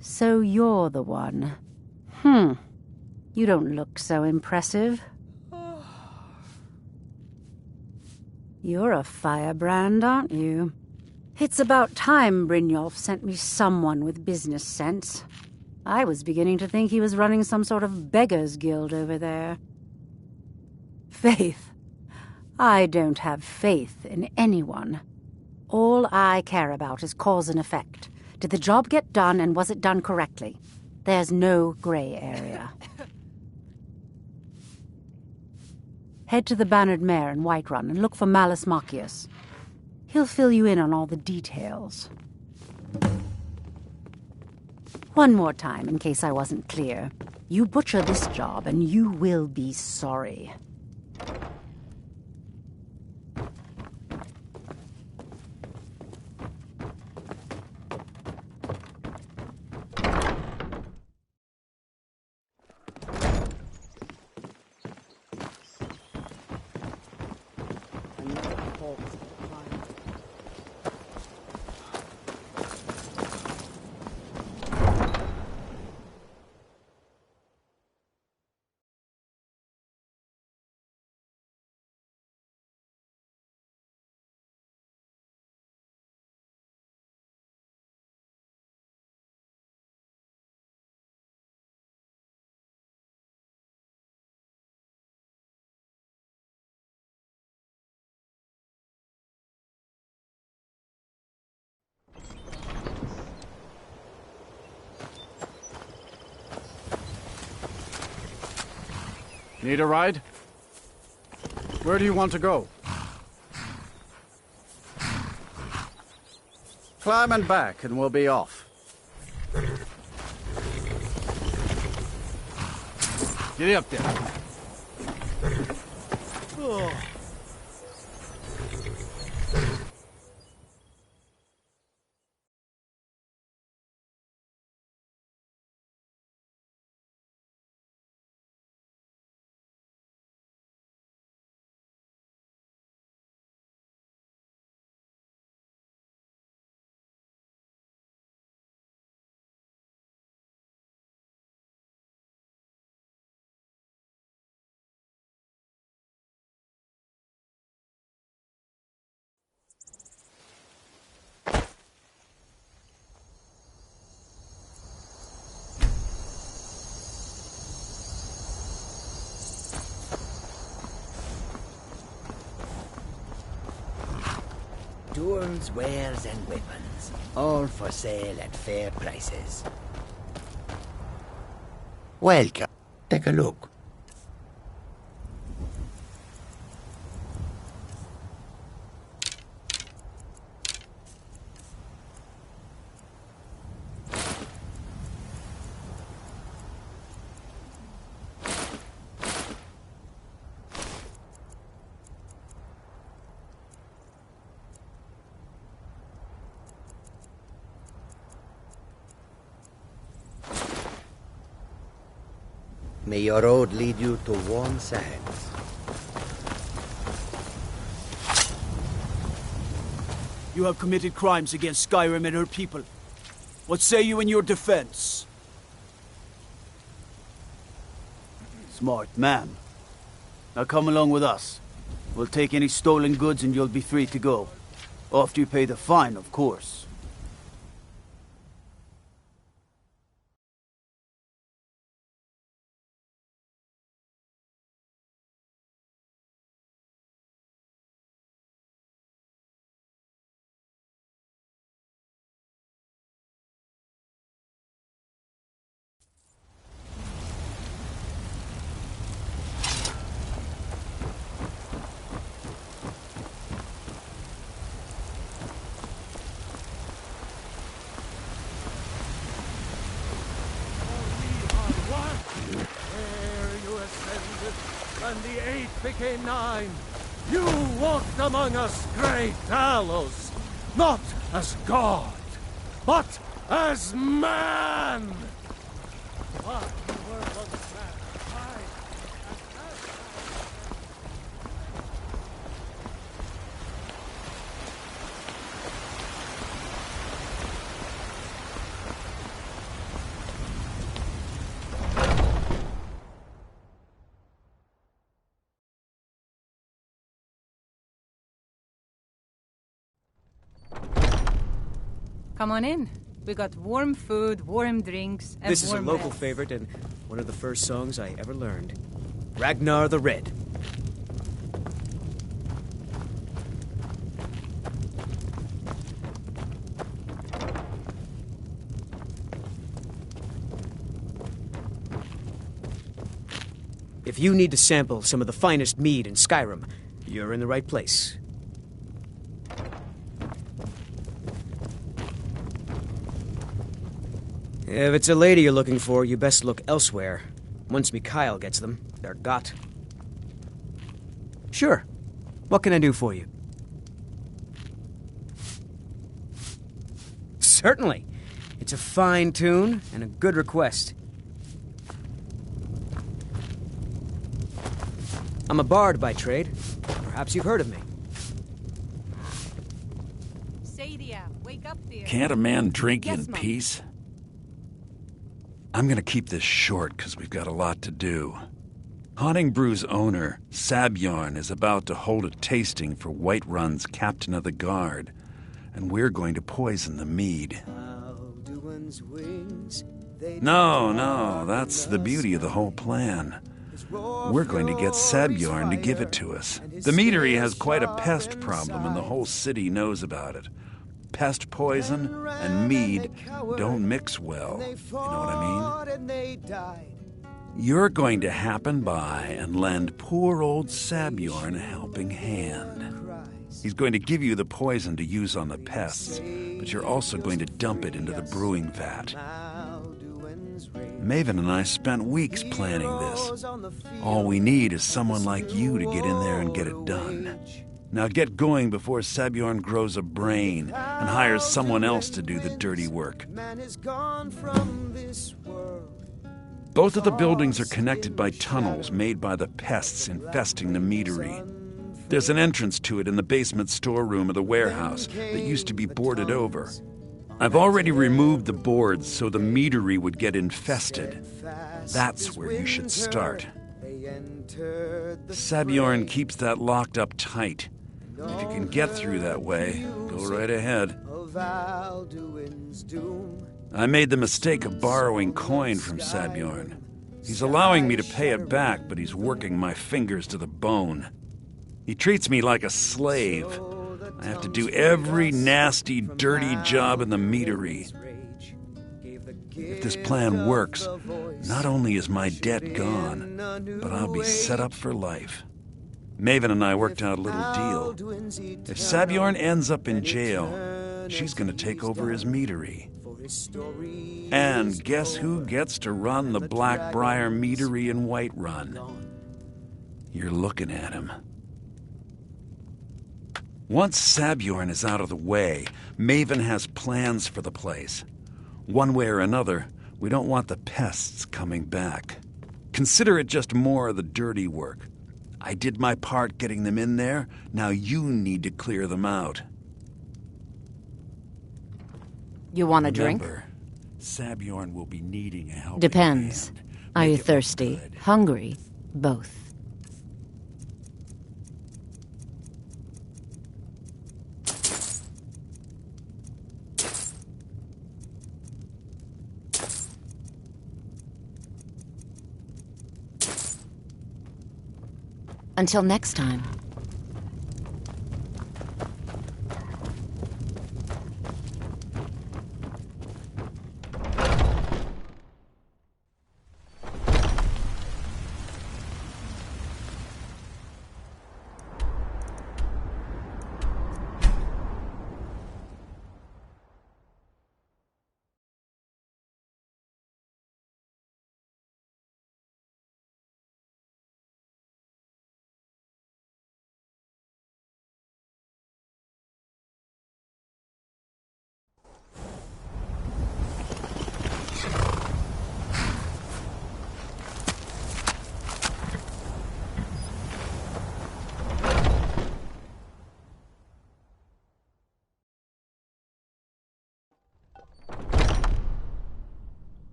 So you're the one. You don't look so impressive. You're a firebrand, aren't you? It's about time Brynjolf sent me someone with business sense. I was beginning to think he was running some sort of beggars' guild over there. Faith. I don't have faith in anyone. All I care about is cause and effect. Did the job get done, and was it done correctly? There's no gray area. Head to the Bannered Mare in Whiterun and look for Malus Machius. He'll fill you in on all the details. One more time, in case I wasn't clear. You butcher this job, and you will be sorry. Need a ride? Where do you want to go? Climb and back, and we'll be off. Get up there. Oh. Tools, wares, and weapons. All for sale at fair prices. Welcome. Take a look. May your road lead you to warm sands. You have committed crimes against Skyrim and her people. What say you in your defense? Smart man. Now come along with us. We'll take any stolen goods and you'll be free to go. After you pay the fine, of course. And the 8 became 9. You walked among us, great Talos, not as God, but as man! But you were once man. Come on in. We got warm food, warm drinks, and This is a warm local beds. favorite and one of the first songs I ever learned. Ragnar the Red. If you need to sample some of the finest mead in Skyrim, you're in the right place. If it's a lady you're looking for, you best look elsewhere. Once Mikhail gets them, they're got. Sure. What can I do for you? Certainly. It's a fine tune and a good request. I'm a bard by trade. Perhaps you've heard of me. Sadia, wake up, dear. Can't a man drink Yes, in Mom. peace? I'm gonna keep this short because we've got a lot to do. Haunting Brew's owner, Sabjorn, is about to hold a tasting for Whiterun's captain of the guard, and we're going to poison the mead. No, that's the beauty of the whole plan. We're going to get Sabjorn to give it to us. The meadery has quite a pest problem, and the whole city knows about it. Pest poison and mead don't mix well. You know what I mean? You're going to happen by and lend poor old Sabjorn a helping hand. He's going to give you the poison to use on the pests, but you're also going to dump it into the brewing vat. Maven and I spent weeks planning this. All we need is someone like you to get in there and get it done. Now get going before Sabjorn grows a brain and hires someone else to do the dirty work. Both of the buildings are connected by tunnels made by the pests infesting the meadery. There's an entrance to it in the basement storeroom of the warehouse that used to be boarded over. I've already removed the boards so the meadery would get infested. That's where you should start. Sabjorn keeps that locked up tight. If you can get through that way, go right ahead. I made the mistake of borrowing coin from Sabjorn. He's allowing me to pay it back, but he's working my fingers to the bone. He treats me like a slave. I have to do every nasty, dirty job in the meadery. If this plan works, not only is my debt gone, but I'll be set up for life. Maven and I worked out a little deal. If Sabjorn ends up in jail, she's going to take over his meadery. And guess who gets to run the Blackbriar meadery in Whiterun? You're looking at him. Once Sabjorn is out of the way, Maven has plans for the place. One way or another, we don't want the pests coming back. Consider it just more of the dirty work. I did my part getting them in there, now you need to clear them out. You want a drink? Remember, Sabjorn will be needing a helping Depends. hand. Are Make you it look thirsty? good. Hungry? Both. Until next time.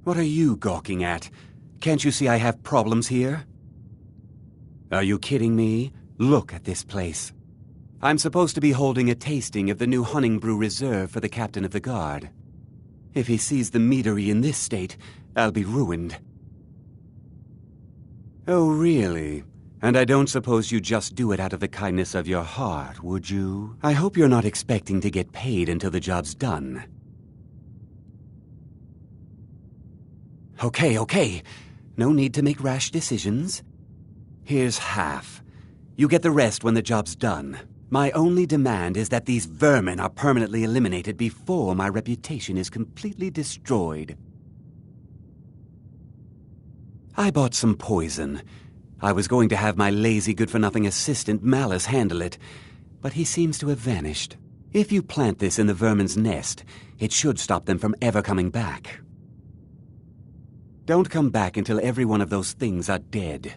What are you gawking at? Can't you see I have problems here? Are you kidding me? Look at this place. I'm supposed to be holding a tasting of the new Hunning Brew Reserve for the captain of the guard. If he sees the meadery in this state, I'll be ruined. Oh, really? And I don't suppose you just do it out of the kindness of your heart, would you? I hope you're not expecting to get paid until the job's done. Okay. No need to make rash decisions. Here's half. You get the rest when the job's done. My only demand is that these vermin are permanently eliminated before my reputation is completely destroyed. I bought some poison. I was going to have my lazy, good-for-nothing assistant Malice handle it, but he seems to have vanished. If you plant this in the vermin's nest, it should stop them from ever coming back. Don't come back until every one of those things are dead.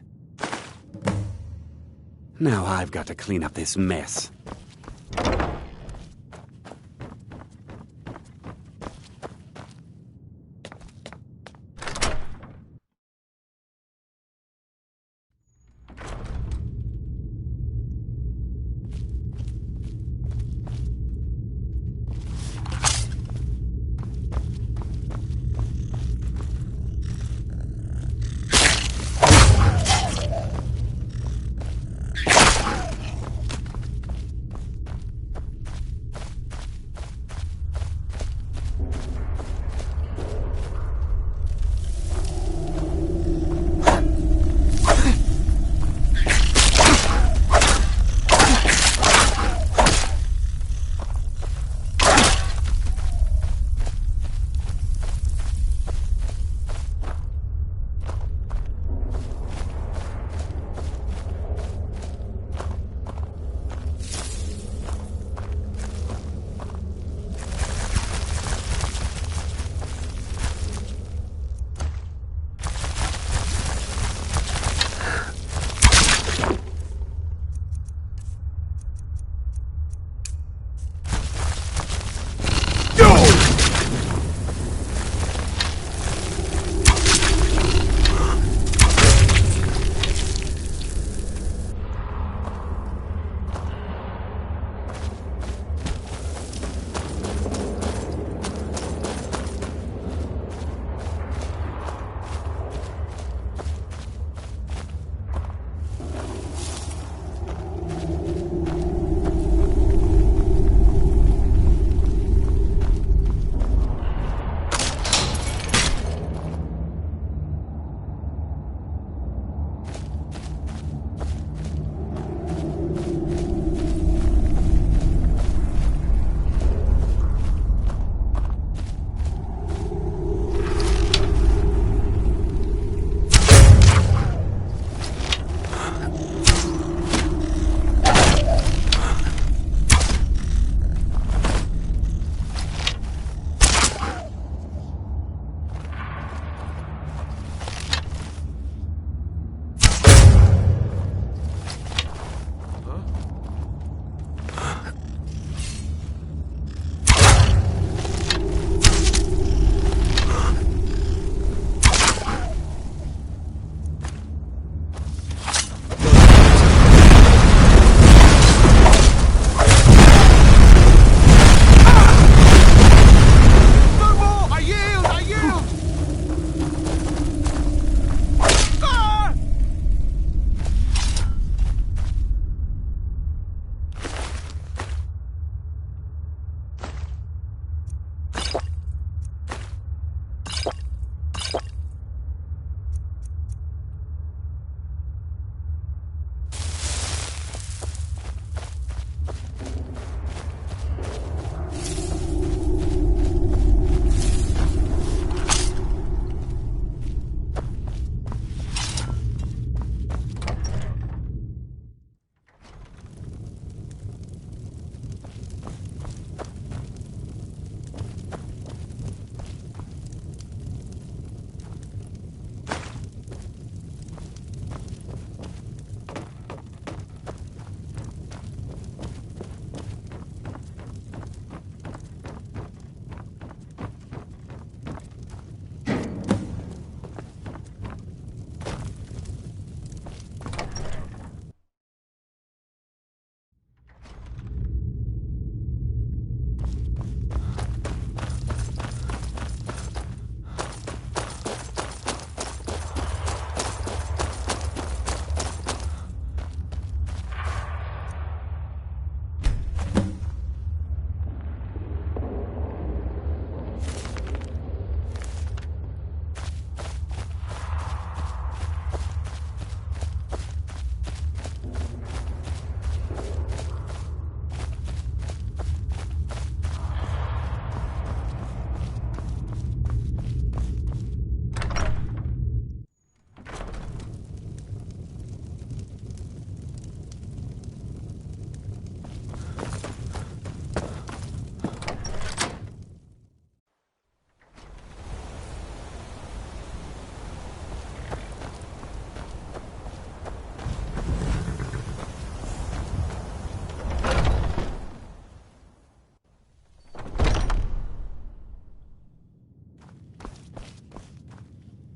Now I've got to clean up this mess.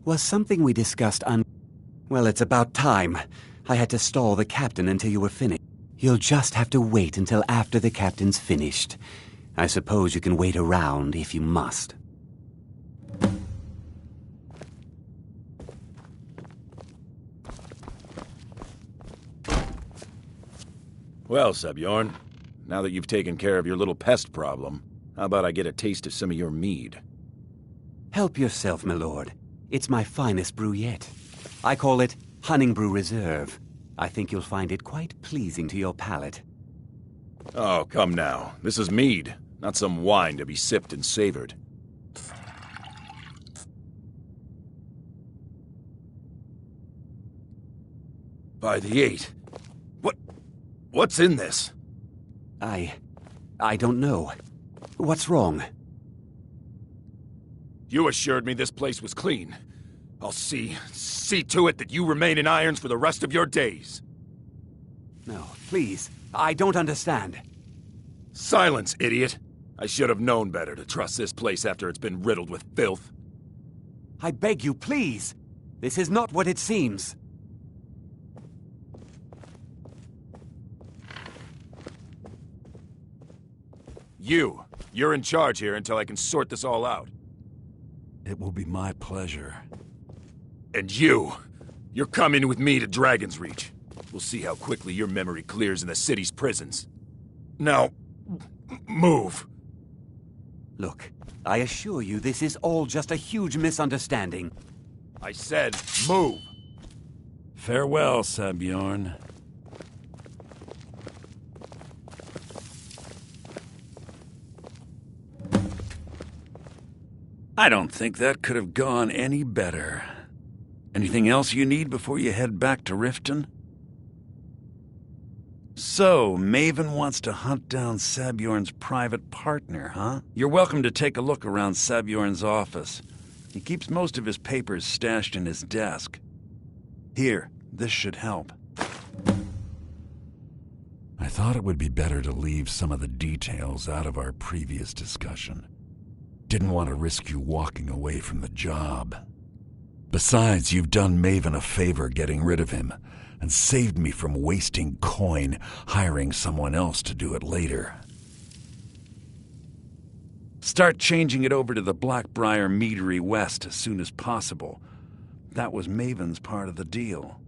Was something we discussed Well, it's about time. I had to stall the captain until you were finished. You'll just have to wait until after the captain's finished. I suppose you can wait around if you must. Well, Sebjorn, now that you've taken care of your little pest problem, how about I get a taste of some of your mead? Help yourself, my lord. It's my finest brew yet. I call it Honningbrew Reserve. I think you'll find it quite pleasing to your palate. Oh, come now. This is mead, not some wine to be sipped and savored. By the 8. What's in this? I don't know. What's wrong? You assured me this place was clean. I'll see to it that you remain in irons for the rest of your days. No, please. I don't understand. Silence, idiot. I should have known better to trust this place after it's been riddled with filth. I beg you, please. This is not what it seems. You're in charge here until I can sort this all out. It will be my pleasure. And you're coming with me to Dragon's Reach. We'll see how quickly your memory clears in the city's prisons. Now, move. Look, I assure you this is all just a huge misunderstanding. I said move. Farewell, Sebjorn. I don't think that could have gone any better. Anything else you need before you head back to Riften? So, Maven wants to hunt down Sabjorn's private partner, huh? You're welcome to take a look around Sabjorn's office. He keeps most of his papers stashed in his desk. Here, this should help. I thought it would be better to leave some of the details out of our previous discussion. Didn't want to risk you walking away from the job. Besides, you've done Maven a favor getting rid of him, and saved me from wasting coin hiring someone else to do it later. Start changing it over to the Blackbriar Meadery West as soon as possible. That was Maven's part of the deal.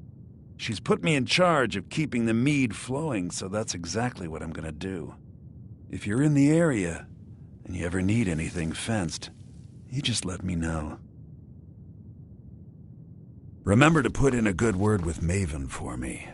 She's put me in charge of keeping the mead flowing, so that's exactly what I'm gonna do. If you're in the area, and you ever need anything fenced, you just let me know. Remember to put in a good word with Maven for me.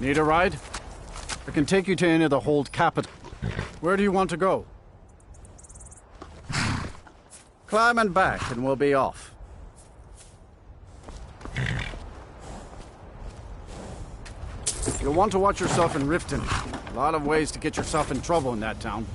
Need a ride? I can take you to any of the hold capital. Where do you want to go? Climb and back, and we'll be off. You'll want to watch yourself in Riften. A lot of ways to get yourself in trouble in that town.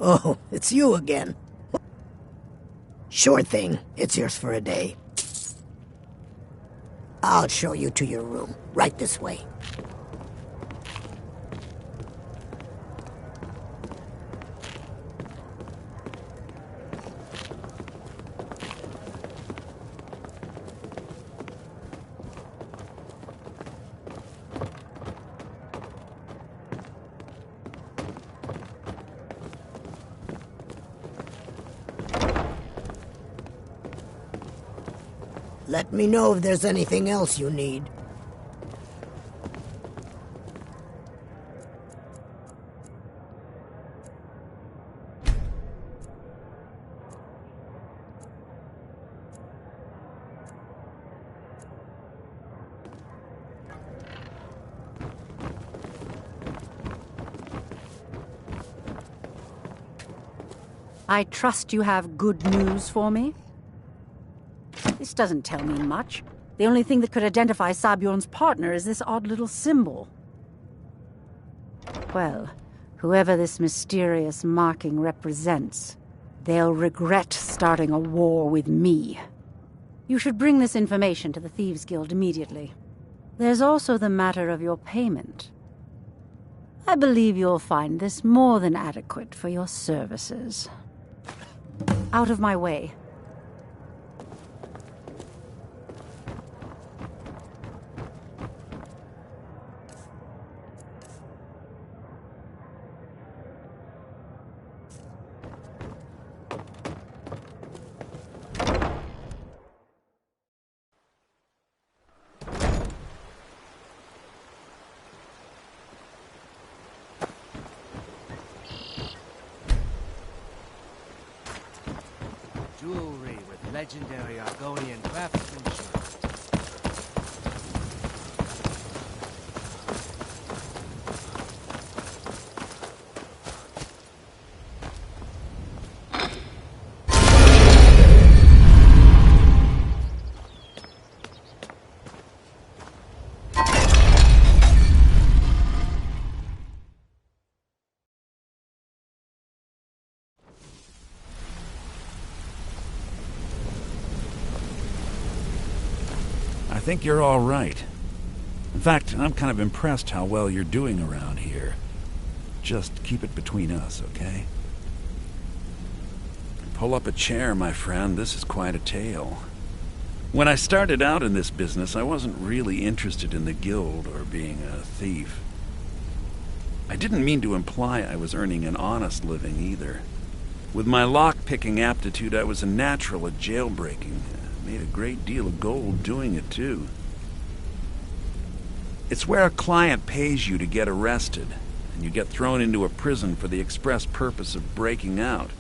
Oh, it's you again. Sure thing. It's yours for a day. I'll show you to your room. Right this way. Let me know if there's anything else you need. I trust you have good news for me? This doesn't tell me much. The only thing that could identify Sabjorn's partner is this odd little symbol. Well, whoever this mysterious marking represents, they'll regret starting a war with me. You should bring this information to the Thieves' Guild immediately. There's also the matter of your payment. I believe you'll find this more than adequate for your services. Out of my way. Jewelry with legendary Argonian craftsmanship. I think you're all right. In fact, I'm kind of impressed how well you're doing around here. Just keep it between us, okay? Pull up a chair, my friend. This is quite a tale. When I started out in this business, I wasn't really interested in the guild or being a thief. I didn't mean to imply I was earning an honest living either. With my lock-picking aptitude, I was a natural at jailbreaking. I made a great deal of gold doing it, too. It's where a client pays you to get arrested, and you get thrown into a prison for the express purpose of breaking out.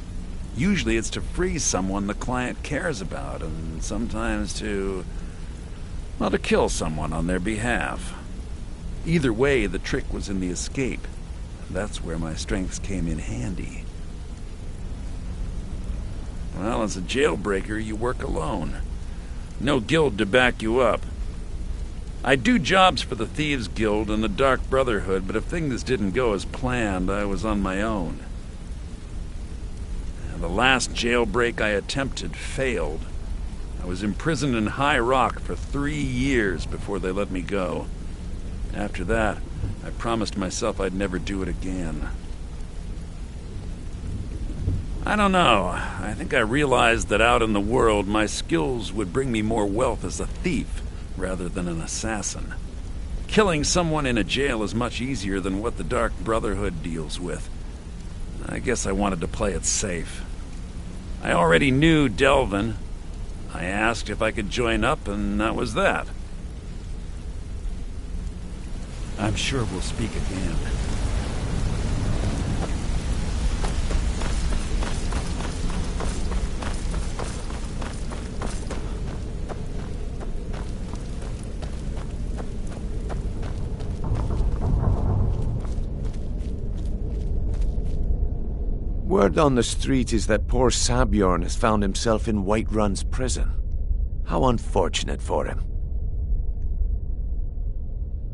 Usually it's to free someone the client cares about, and sometimes to kill someone on their behalf. Either way, the trick was in the escape. That's where my strengths came in handy. Well, as a jailbreaker, you work alone. No guild to back you up. I do jobs for the Thieves Guild and the Dark Brotherhood, but if things didn't go as planned, I was on my own. And the last jailbreak I attempted failed. I was imprisoned in High Rock for 3 years before they let me go. After that, I promised myself I'd never do it again. I don't know. I think I realized that out in the world, my skills would bring me more wealth as a thief rather than an assassin. Killing someone in a jail is much easier than what the Dark Brotherhood deals with. I guess I wanted to play it safe. I already knew Delvin. I asked if I could join up, and that was that. I'm sure we'll speak again. Word on the street is that poor Sabjorn has found himself in Whiterun's prison. How unfortunate for him.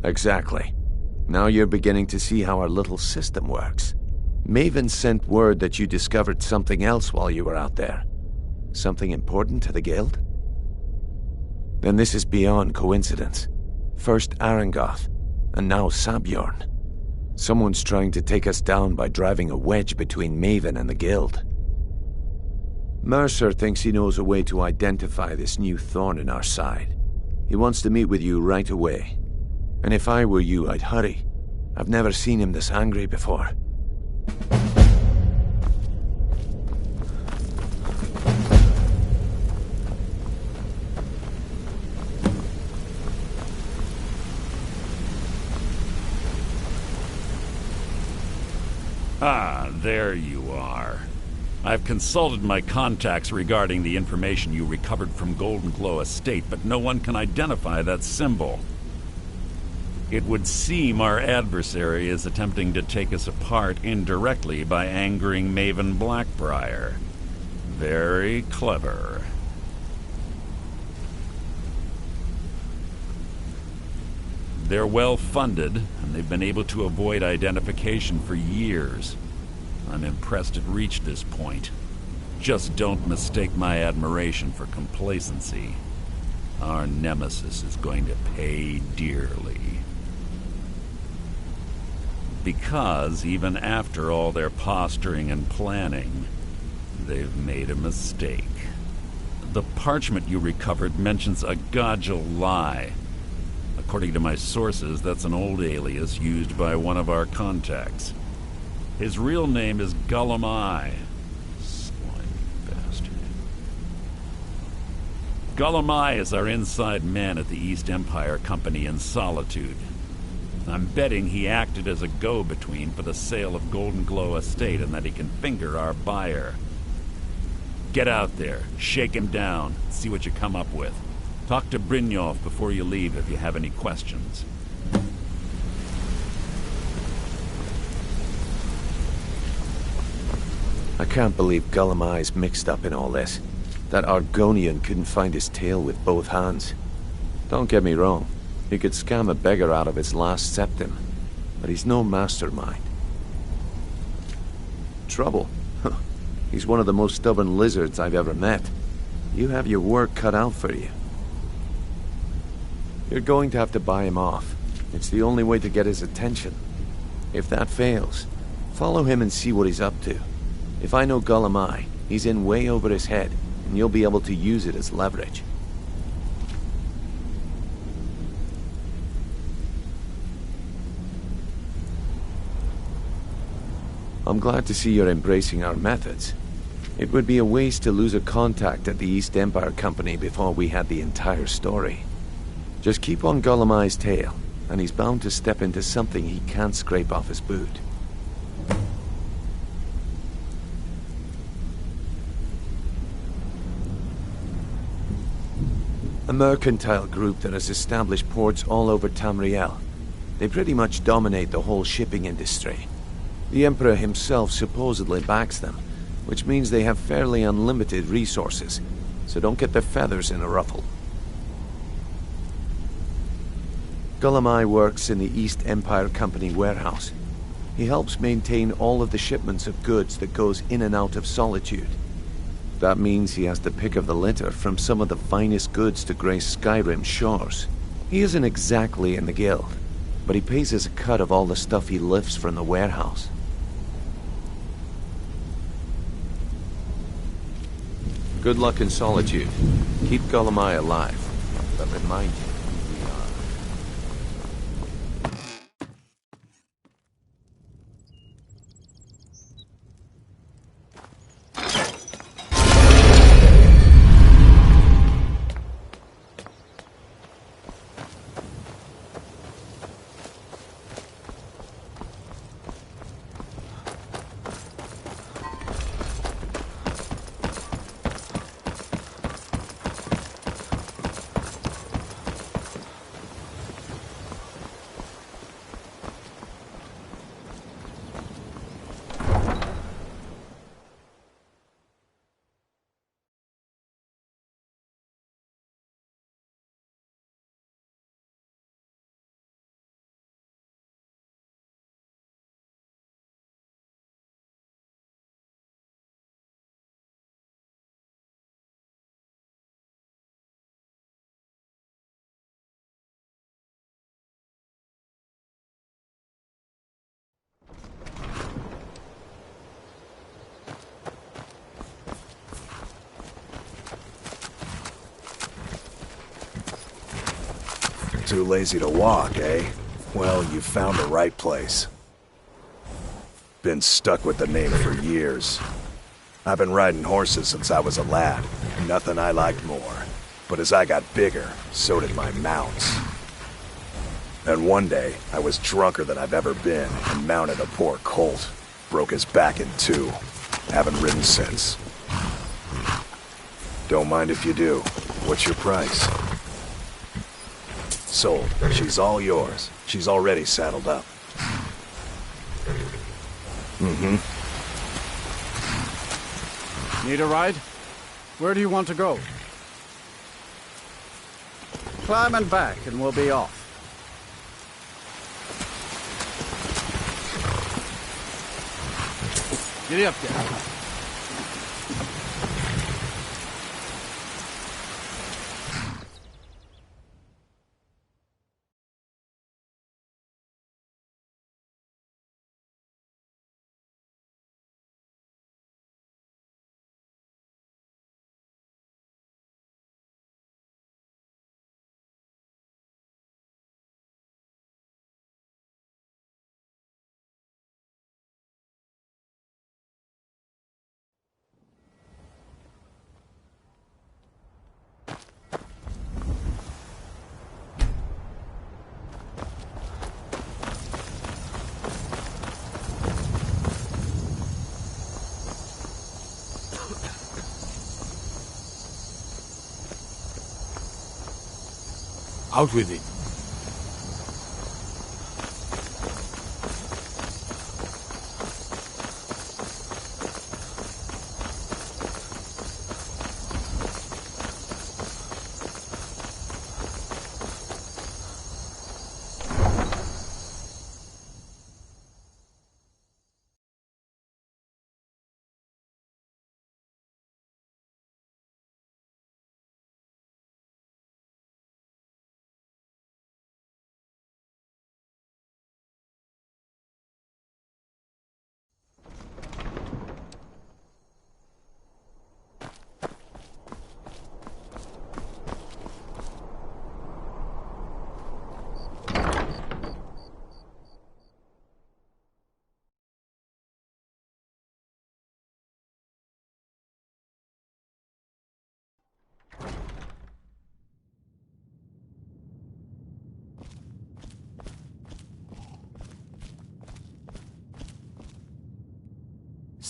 Exactly. Now you're beginning to see how our little system works. Maven sent word that you discovered something else while you were out there. Something important to the guild? Then this is beyond coincidence. First Arangoth, and now Sabjorn. Someone's trying to take us down by driving a wedge between Maven and the guild. Mercer thinks he knows a way to identify this new thorn in our side. He wants to meet with you right away. And if I were you, I'd hurry. I've never seen him this angry before. Ah, there you are. I've consulted my contacts regarding the information you recovered from Golden Glow Estate, but no one can identify that symbol. It would seem our adversary is attempting to take us apart indirectly by angering Maven Blackbriar. Very clever. They're well funded, and they've been able to avoid identification for years. I'm impressed it reached this point. Just don't mistake my admiration for complacency. Our nemesis is going to pay dearly. Because even after all their posturing and planning, they've made a mistake. The parchment you recovered mentions a Godgel lie. According to my sources, that's an old alias used by one of our contacts. His real name is Gullum-Eye. Slimy bastard. Gullum-Eye is our inside man at the East Empire Company in Solitude. I'm betting he acted as a go-between for the sale of Golden Glow Estate and that he can finger our buyer. Get out there, shake him down, see what you come up with. Talk to Brynjolf before you leave if you have any questions. I can't believe Gullum-Eye's mixed up in all this. That Argonian couldn't find his tail with both hands. Don't get me wrong. He could scam a beggar out of his last septim, but he's no mastermind. Trouble? He's one of the most stubborn lizards I've ever met. You have your work cut out for you. You're going to have to buy him off. It's the only way to get his attention. If that fails, follow him and see what he's up to. If I know Gullum-Eye, he's in way over his head, and you'll be able to use it as leverage. I'm glad to see you're embracing our methods. It would be a waste to lose a contact at the East Empire Company before we had the entire story. Just keep on Gollumai's tail, and he's bound to step into something he can't scrape off his boot. A mercantile group that has established ports all over Tamriel. They pretty much dominate the whole shipping industry. The Emperor himself supposedly backs them, which means they have fairly unlimited resources, so don't get their feathers in a ruffle. Gollumai works in the East Empire Company warehouse. He helps maintain all of the shipments of goods that goes in and out of Solitude. That means he has the pick of the litter from some of the finest goods to grace Skyrim's shores. He isn't exactly in the guild, but he pays us a cut of all the stuff he lifts from the warehouse. Good luck in Solitude. Keep Gollumai alive, but remind him who we are. Too lazy to walk, eh? Well, you found the right place. Been stuck with the name for years. I've been riding horses since I was a lad. Nothing I liked more. But as I got bigger, so did my mounts. And one day, I was drunker than I've ever been and mounted a poor colt. Broke his back in two. Haven't ridden since. Don't mind if you do. What's your price? Sold. She's all yours. She's already saddled up. Mm-hmm. Need a ride? Where do you want to go? Climb and back and we'll be off. Giddy up there. Out with it.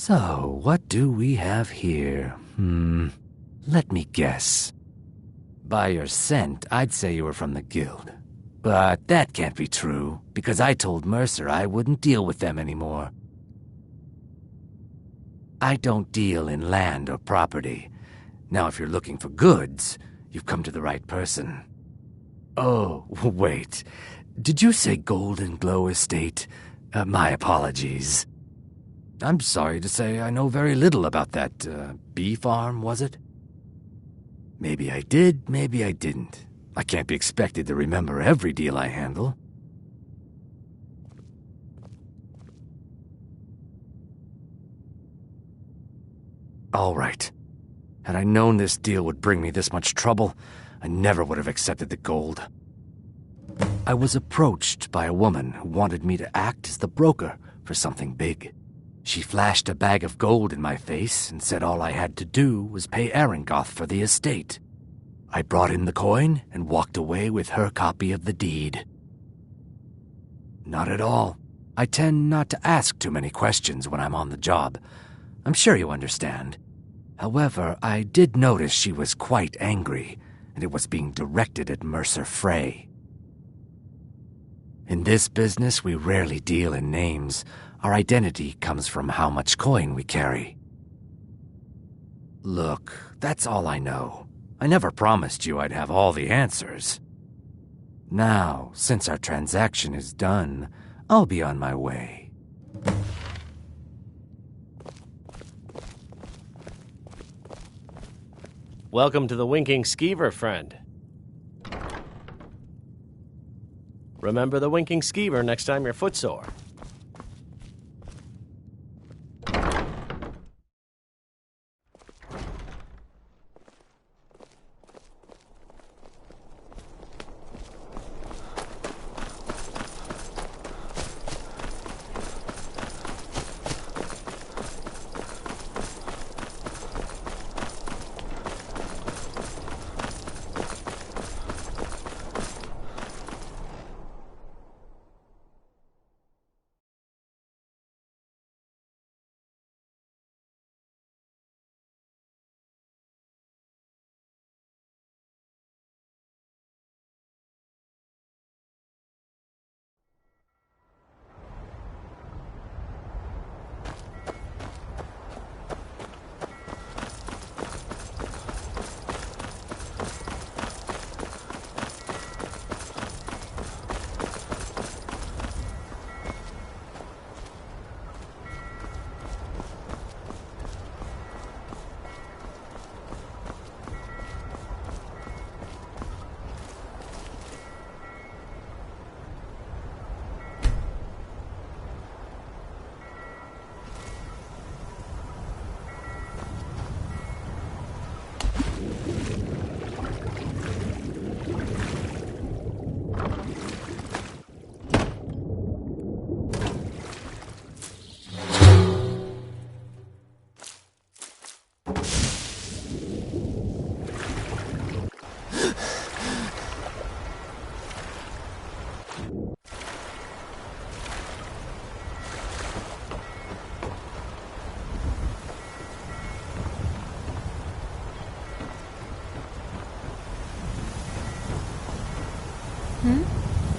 So, what do we have here? Let me guess. By your scent, I'd say you were from the guild. But that can't be true, because I told Mercer I wouldn't deal with them anymore. I don't deal in land or property. Now, if you're looking for goods, you've come to the right person. Oh, wait. Did you say Golden Glow Estate? My apologies. I'm sorry to say I know very little about that, bee farm, was it? Maybe I did, maybe I didn't. I can't be expected to remember every deal I handle. All right. Had I known this deal would bring me this much trouble, I never would have accepted the gold. I was approached by a woman who wanted me to act as the broker for something big. She flashed a bag of gold in my face and said all I had to do was pay Arengoth for the estate. I brought in the coin and walked away with her copy of the deed. Not at all. I tend not to ask too many questions when I'm on the job. I'm sure you understand. However, I did notice she was quite angry, and it was being directed at Mercer Frey. In this business, we rarely deal in names. Our identity comes from how much coin we carry. Look, that's all I know. I never promised you I'd have all the answers. Now, since our transaction is done, I'll be on my way. Welcome to the Winking Skeever, friend. Remember the Winking Skeever next time you're footsore.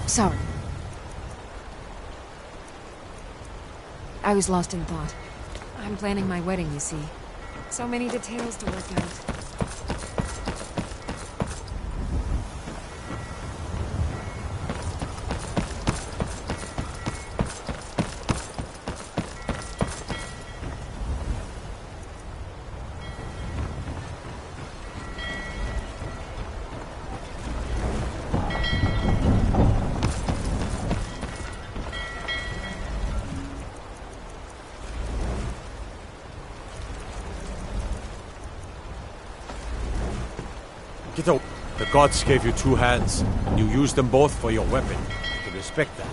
Sorry. I was lost in thought. I'm planning my wedding, you see. So many details to work out. Get out. The gods gave you two hands, and you used them both for your weapon. I can respect that.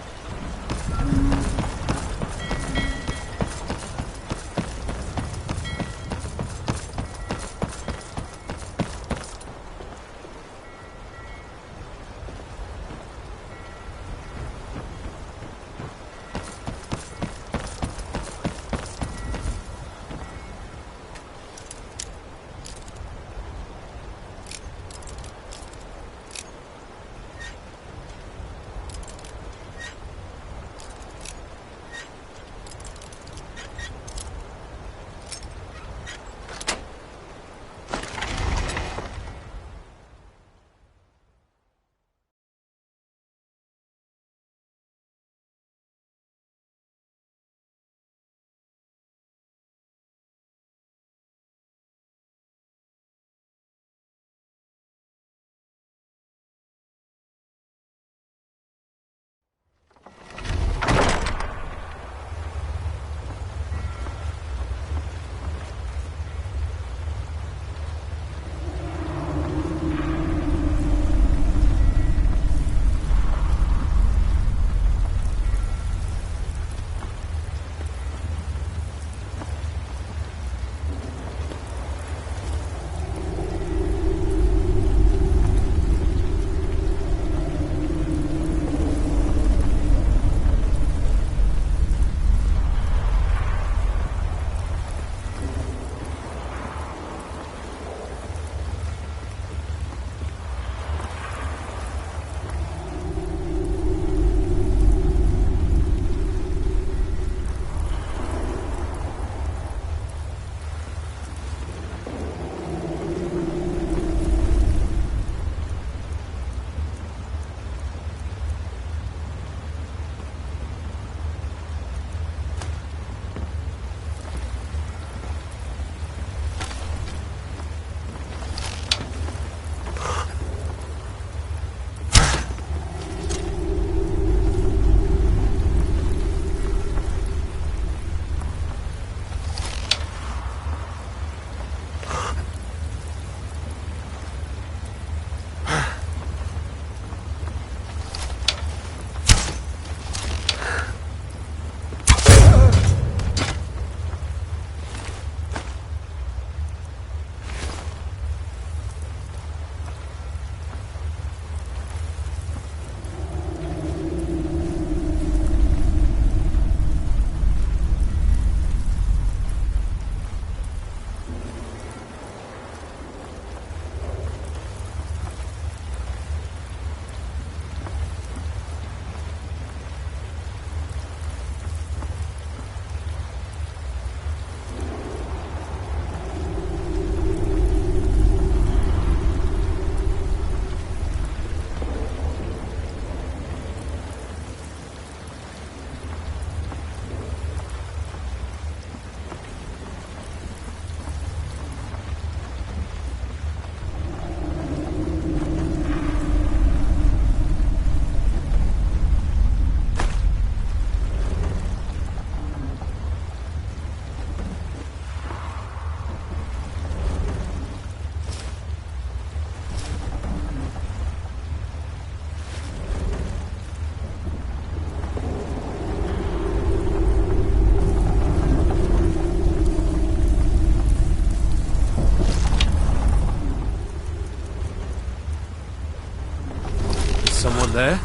eh?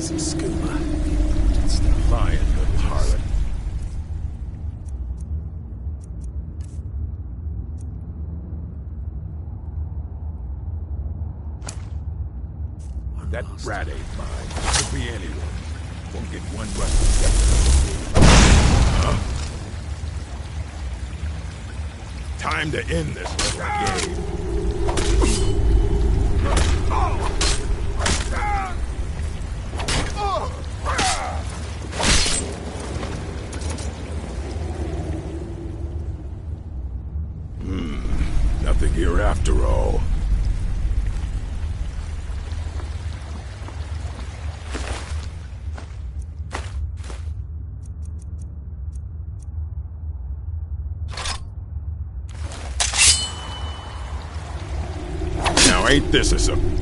Some scuba. Stop lying, little harlot. That rat ain't mine. Could be anyone. Won't get one rusty second. Huh? Time to end this little game. Nothing here after all. Now ain't this a surprise?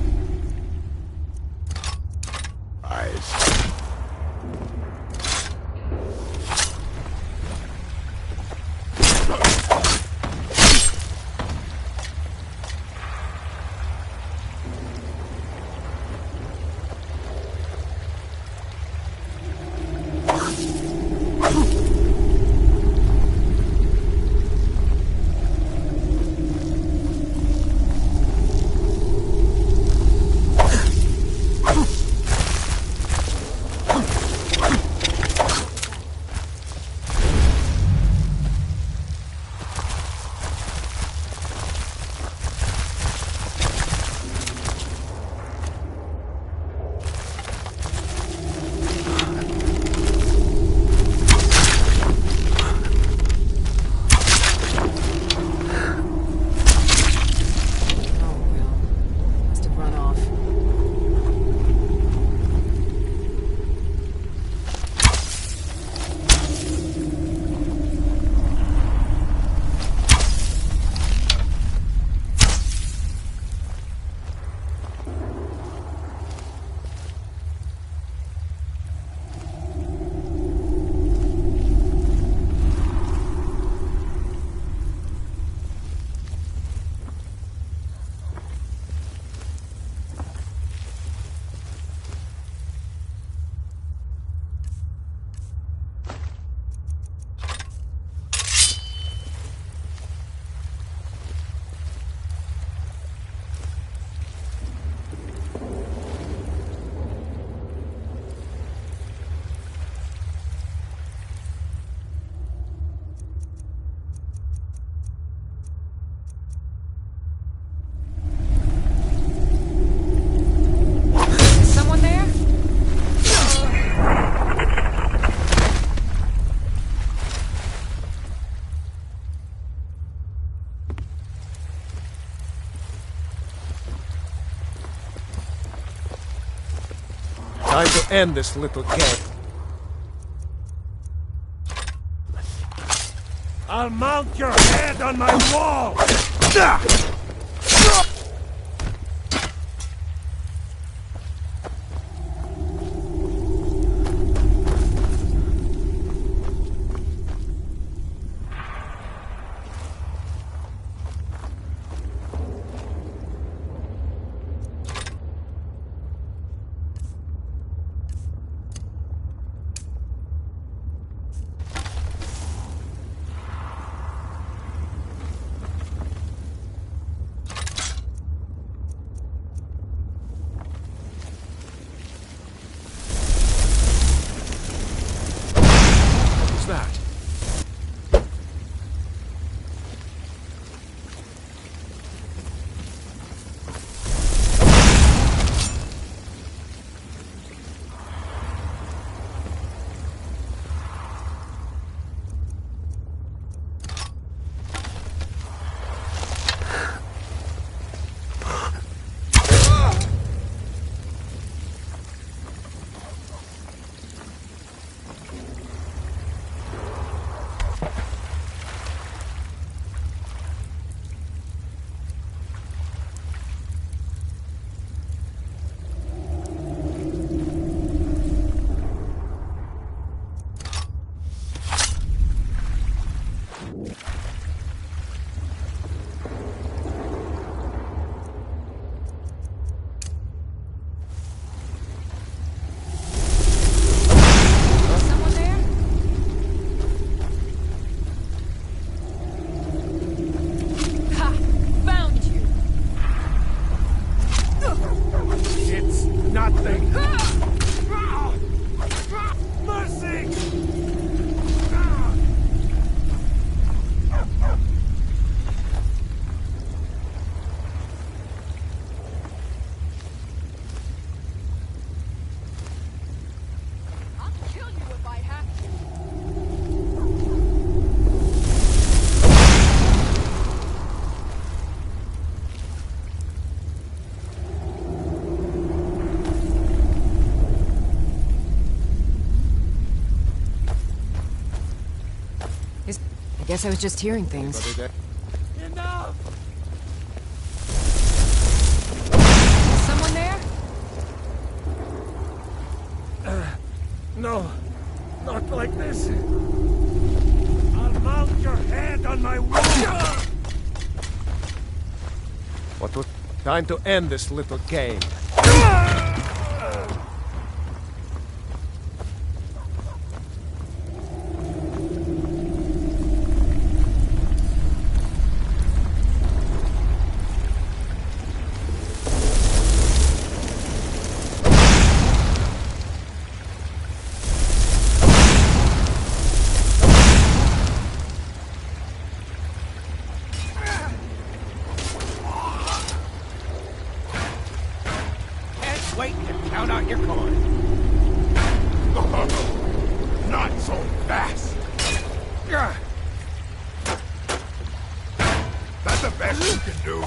Time to end this little game. I'll mount your head on my wall! I guess I was just hearing things. Enough! Is someone there? No, not like this. I'll mount your head on my wall. What was time to end this little game? Wait to count out your coin. Not so fast. That's the best you can do.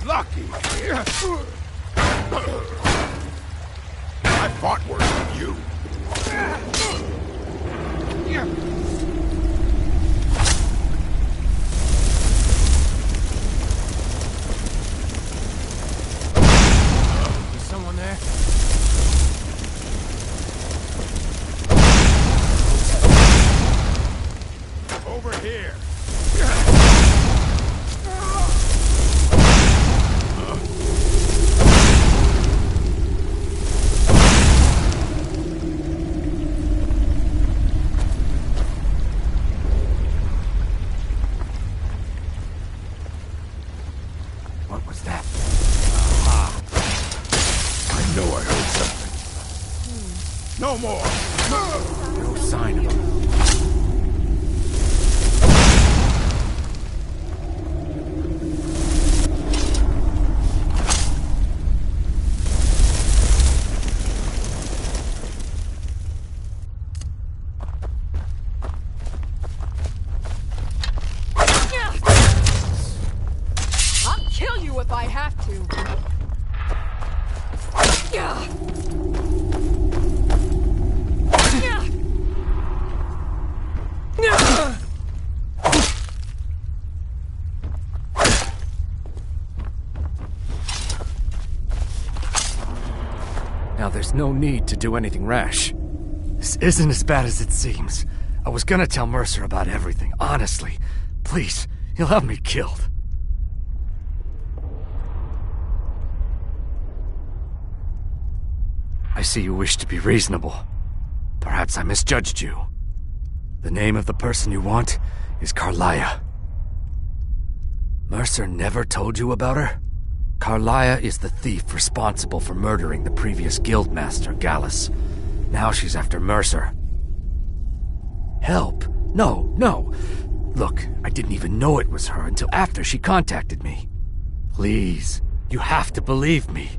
Lucky. I fought worse than you. Someone there? Over here. What was that? I know I heard something. No more. No sign of him. I'll kill you if I have to. Now there's no need to do anything rash. This isn't as bad as it seems. I was gonna tell Mercer about everything, honestly. Please, he'll have me killed. I see you wish to be reasonable. Perhaps I misjudged you. The name of the person you want is Carlia. Mercer never told you about her? Carlia is the thief responsible for murdering the previous guildmaster, Gallus. Now she's after Mercer. Help? No. Look, I didn't even know it was her until after she contacted me. Please, you have to believe me.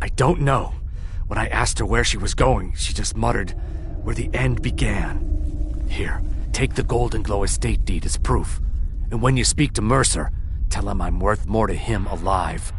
I don't know. When I asked her where she was going, she just muttered, "Where the end began." Here, take the Golden Glow estate deed as proof. And when you speak to Mercer, tell him I'm worth more to him alive.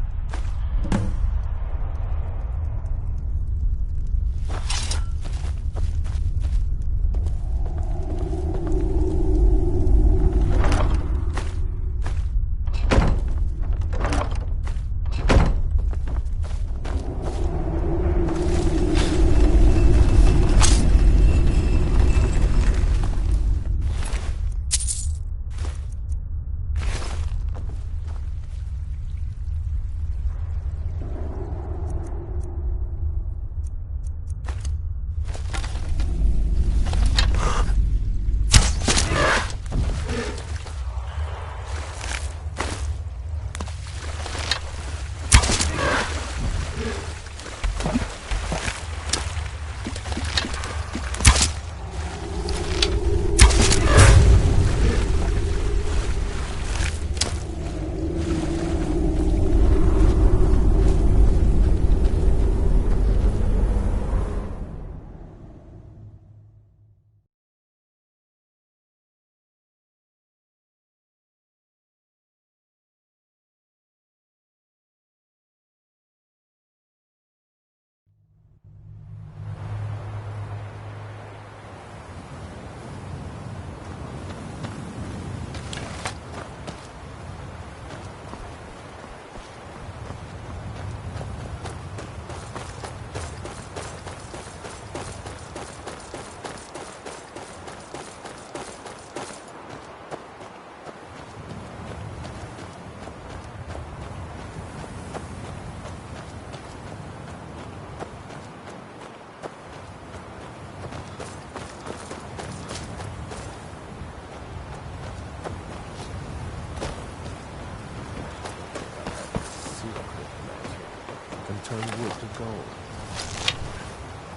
Turn wood to gold.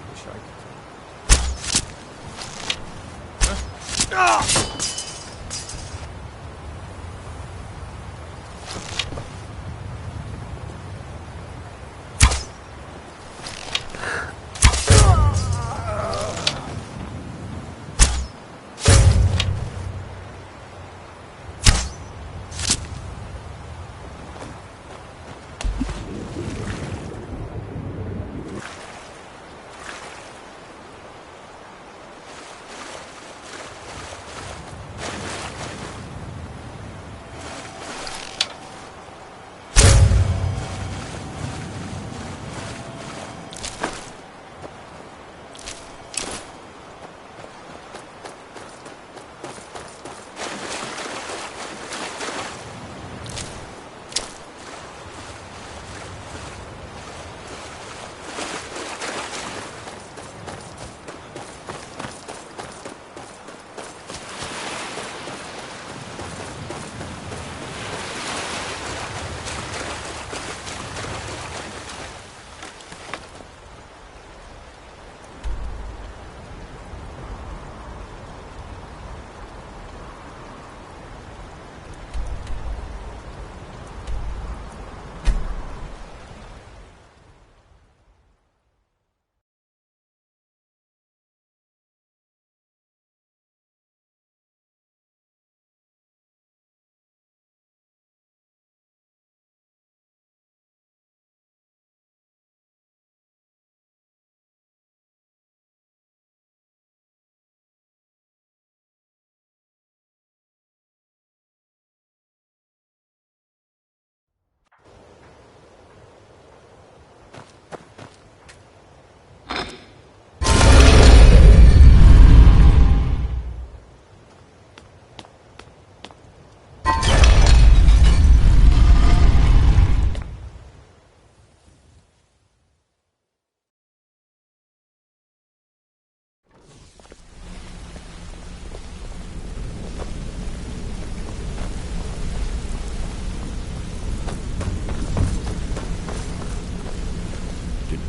Wish I could.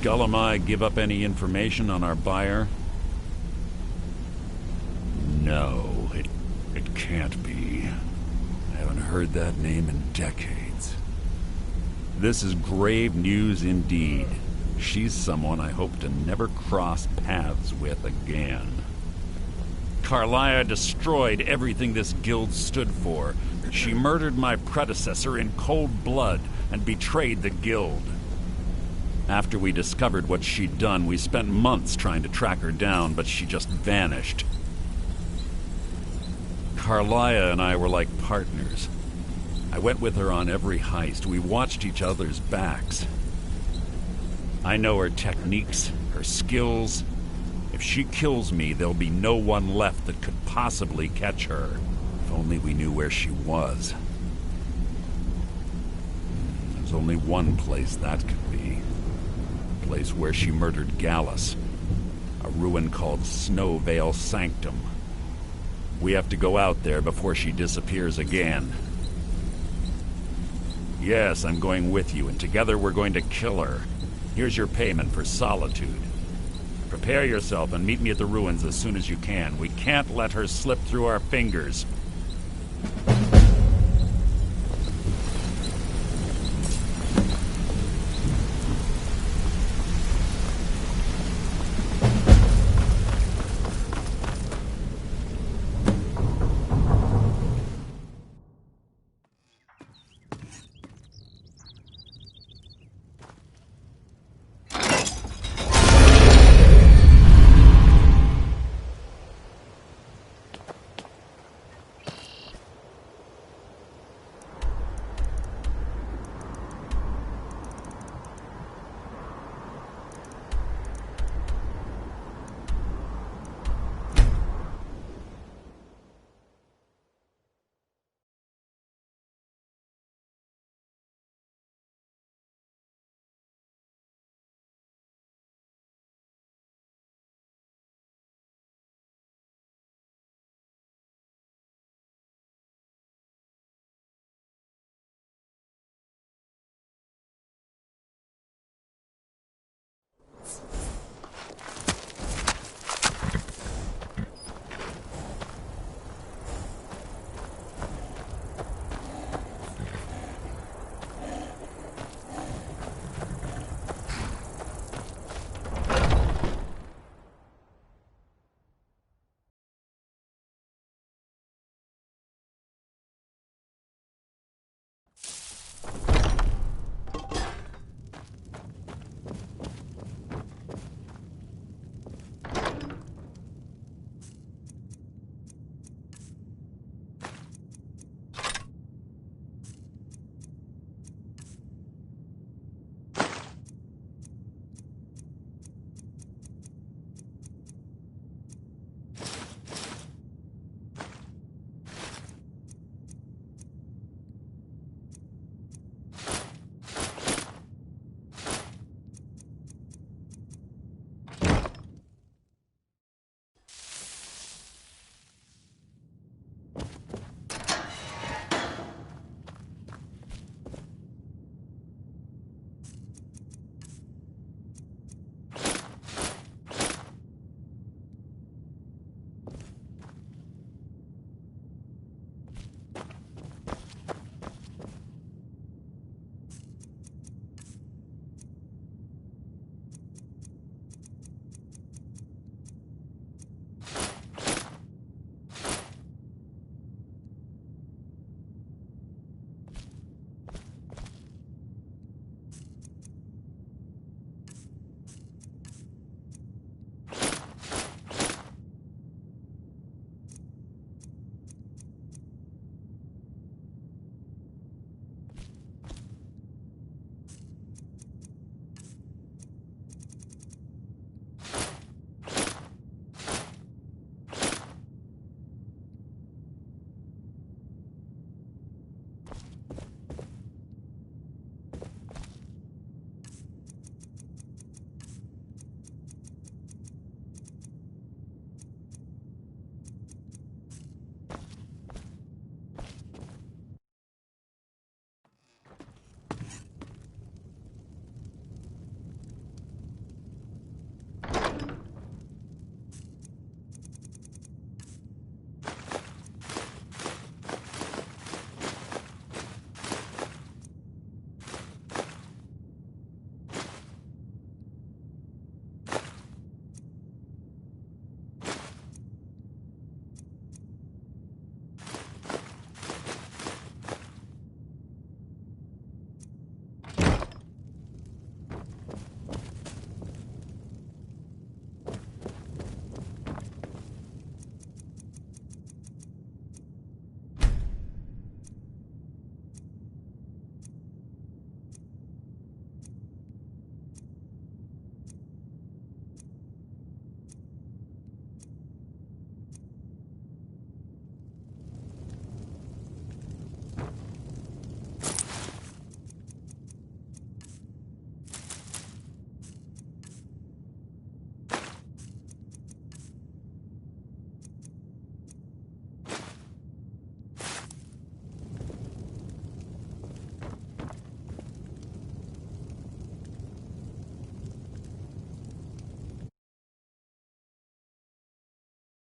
Gullumai give up any information on our buyer? No, it can't be. I haven't heard that name in decades. This is grave news indeed. She's someone I hope to never cross paths with again. Carlia destroyed everything this guild stood for. She murdered my predecessor in cold blood and betrayed the guild. After we discovered what she'd done, we spent months trying to track her down, but she just vanished. Carlia and I were like partners. I went with her on every heist. We watched each other's backs. I know her techniques, her skills. If she kills me, there'll be no one left that could possibly catch her. If only we knew where she was. There's only one place that could be. A place where she murdered Gallus. A ruin called Snowvale Sanctum. We have to go out there before she disappears again. Yes, I'm going with you, and together we're going to kill her. Here's your payment for solitude. Prepare yourself and meet me at the ruins as soon as you can. We can't let her slip through our fingers.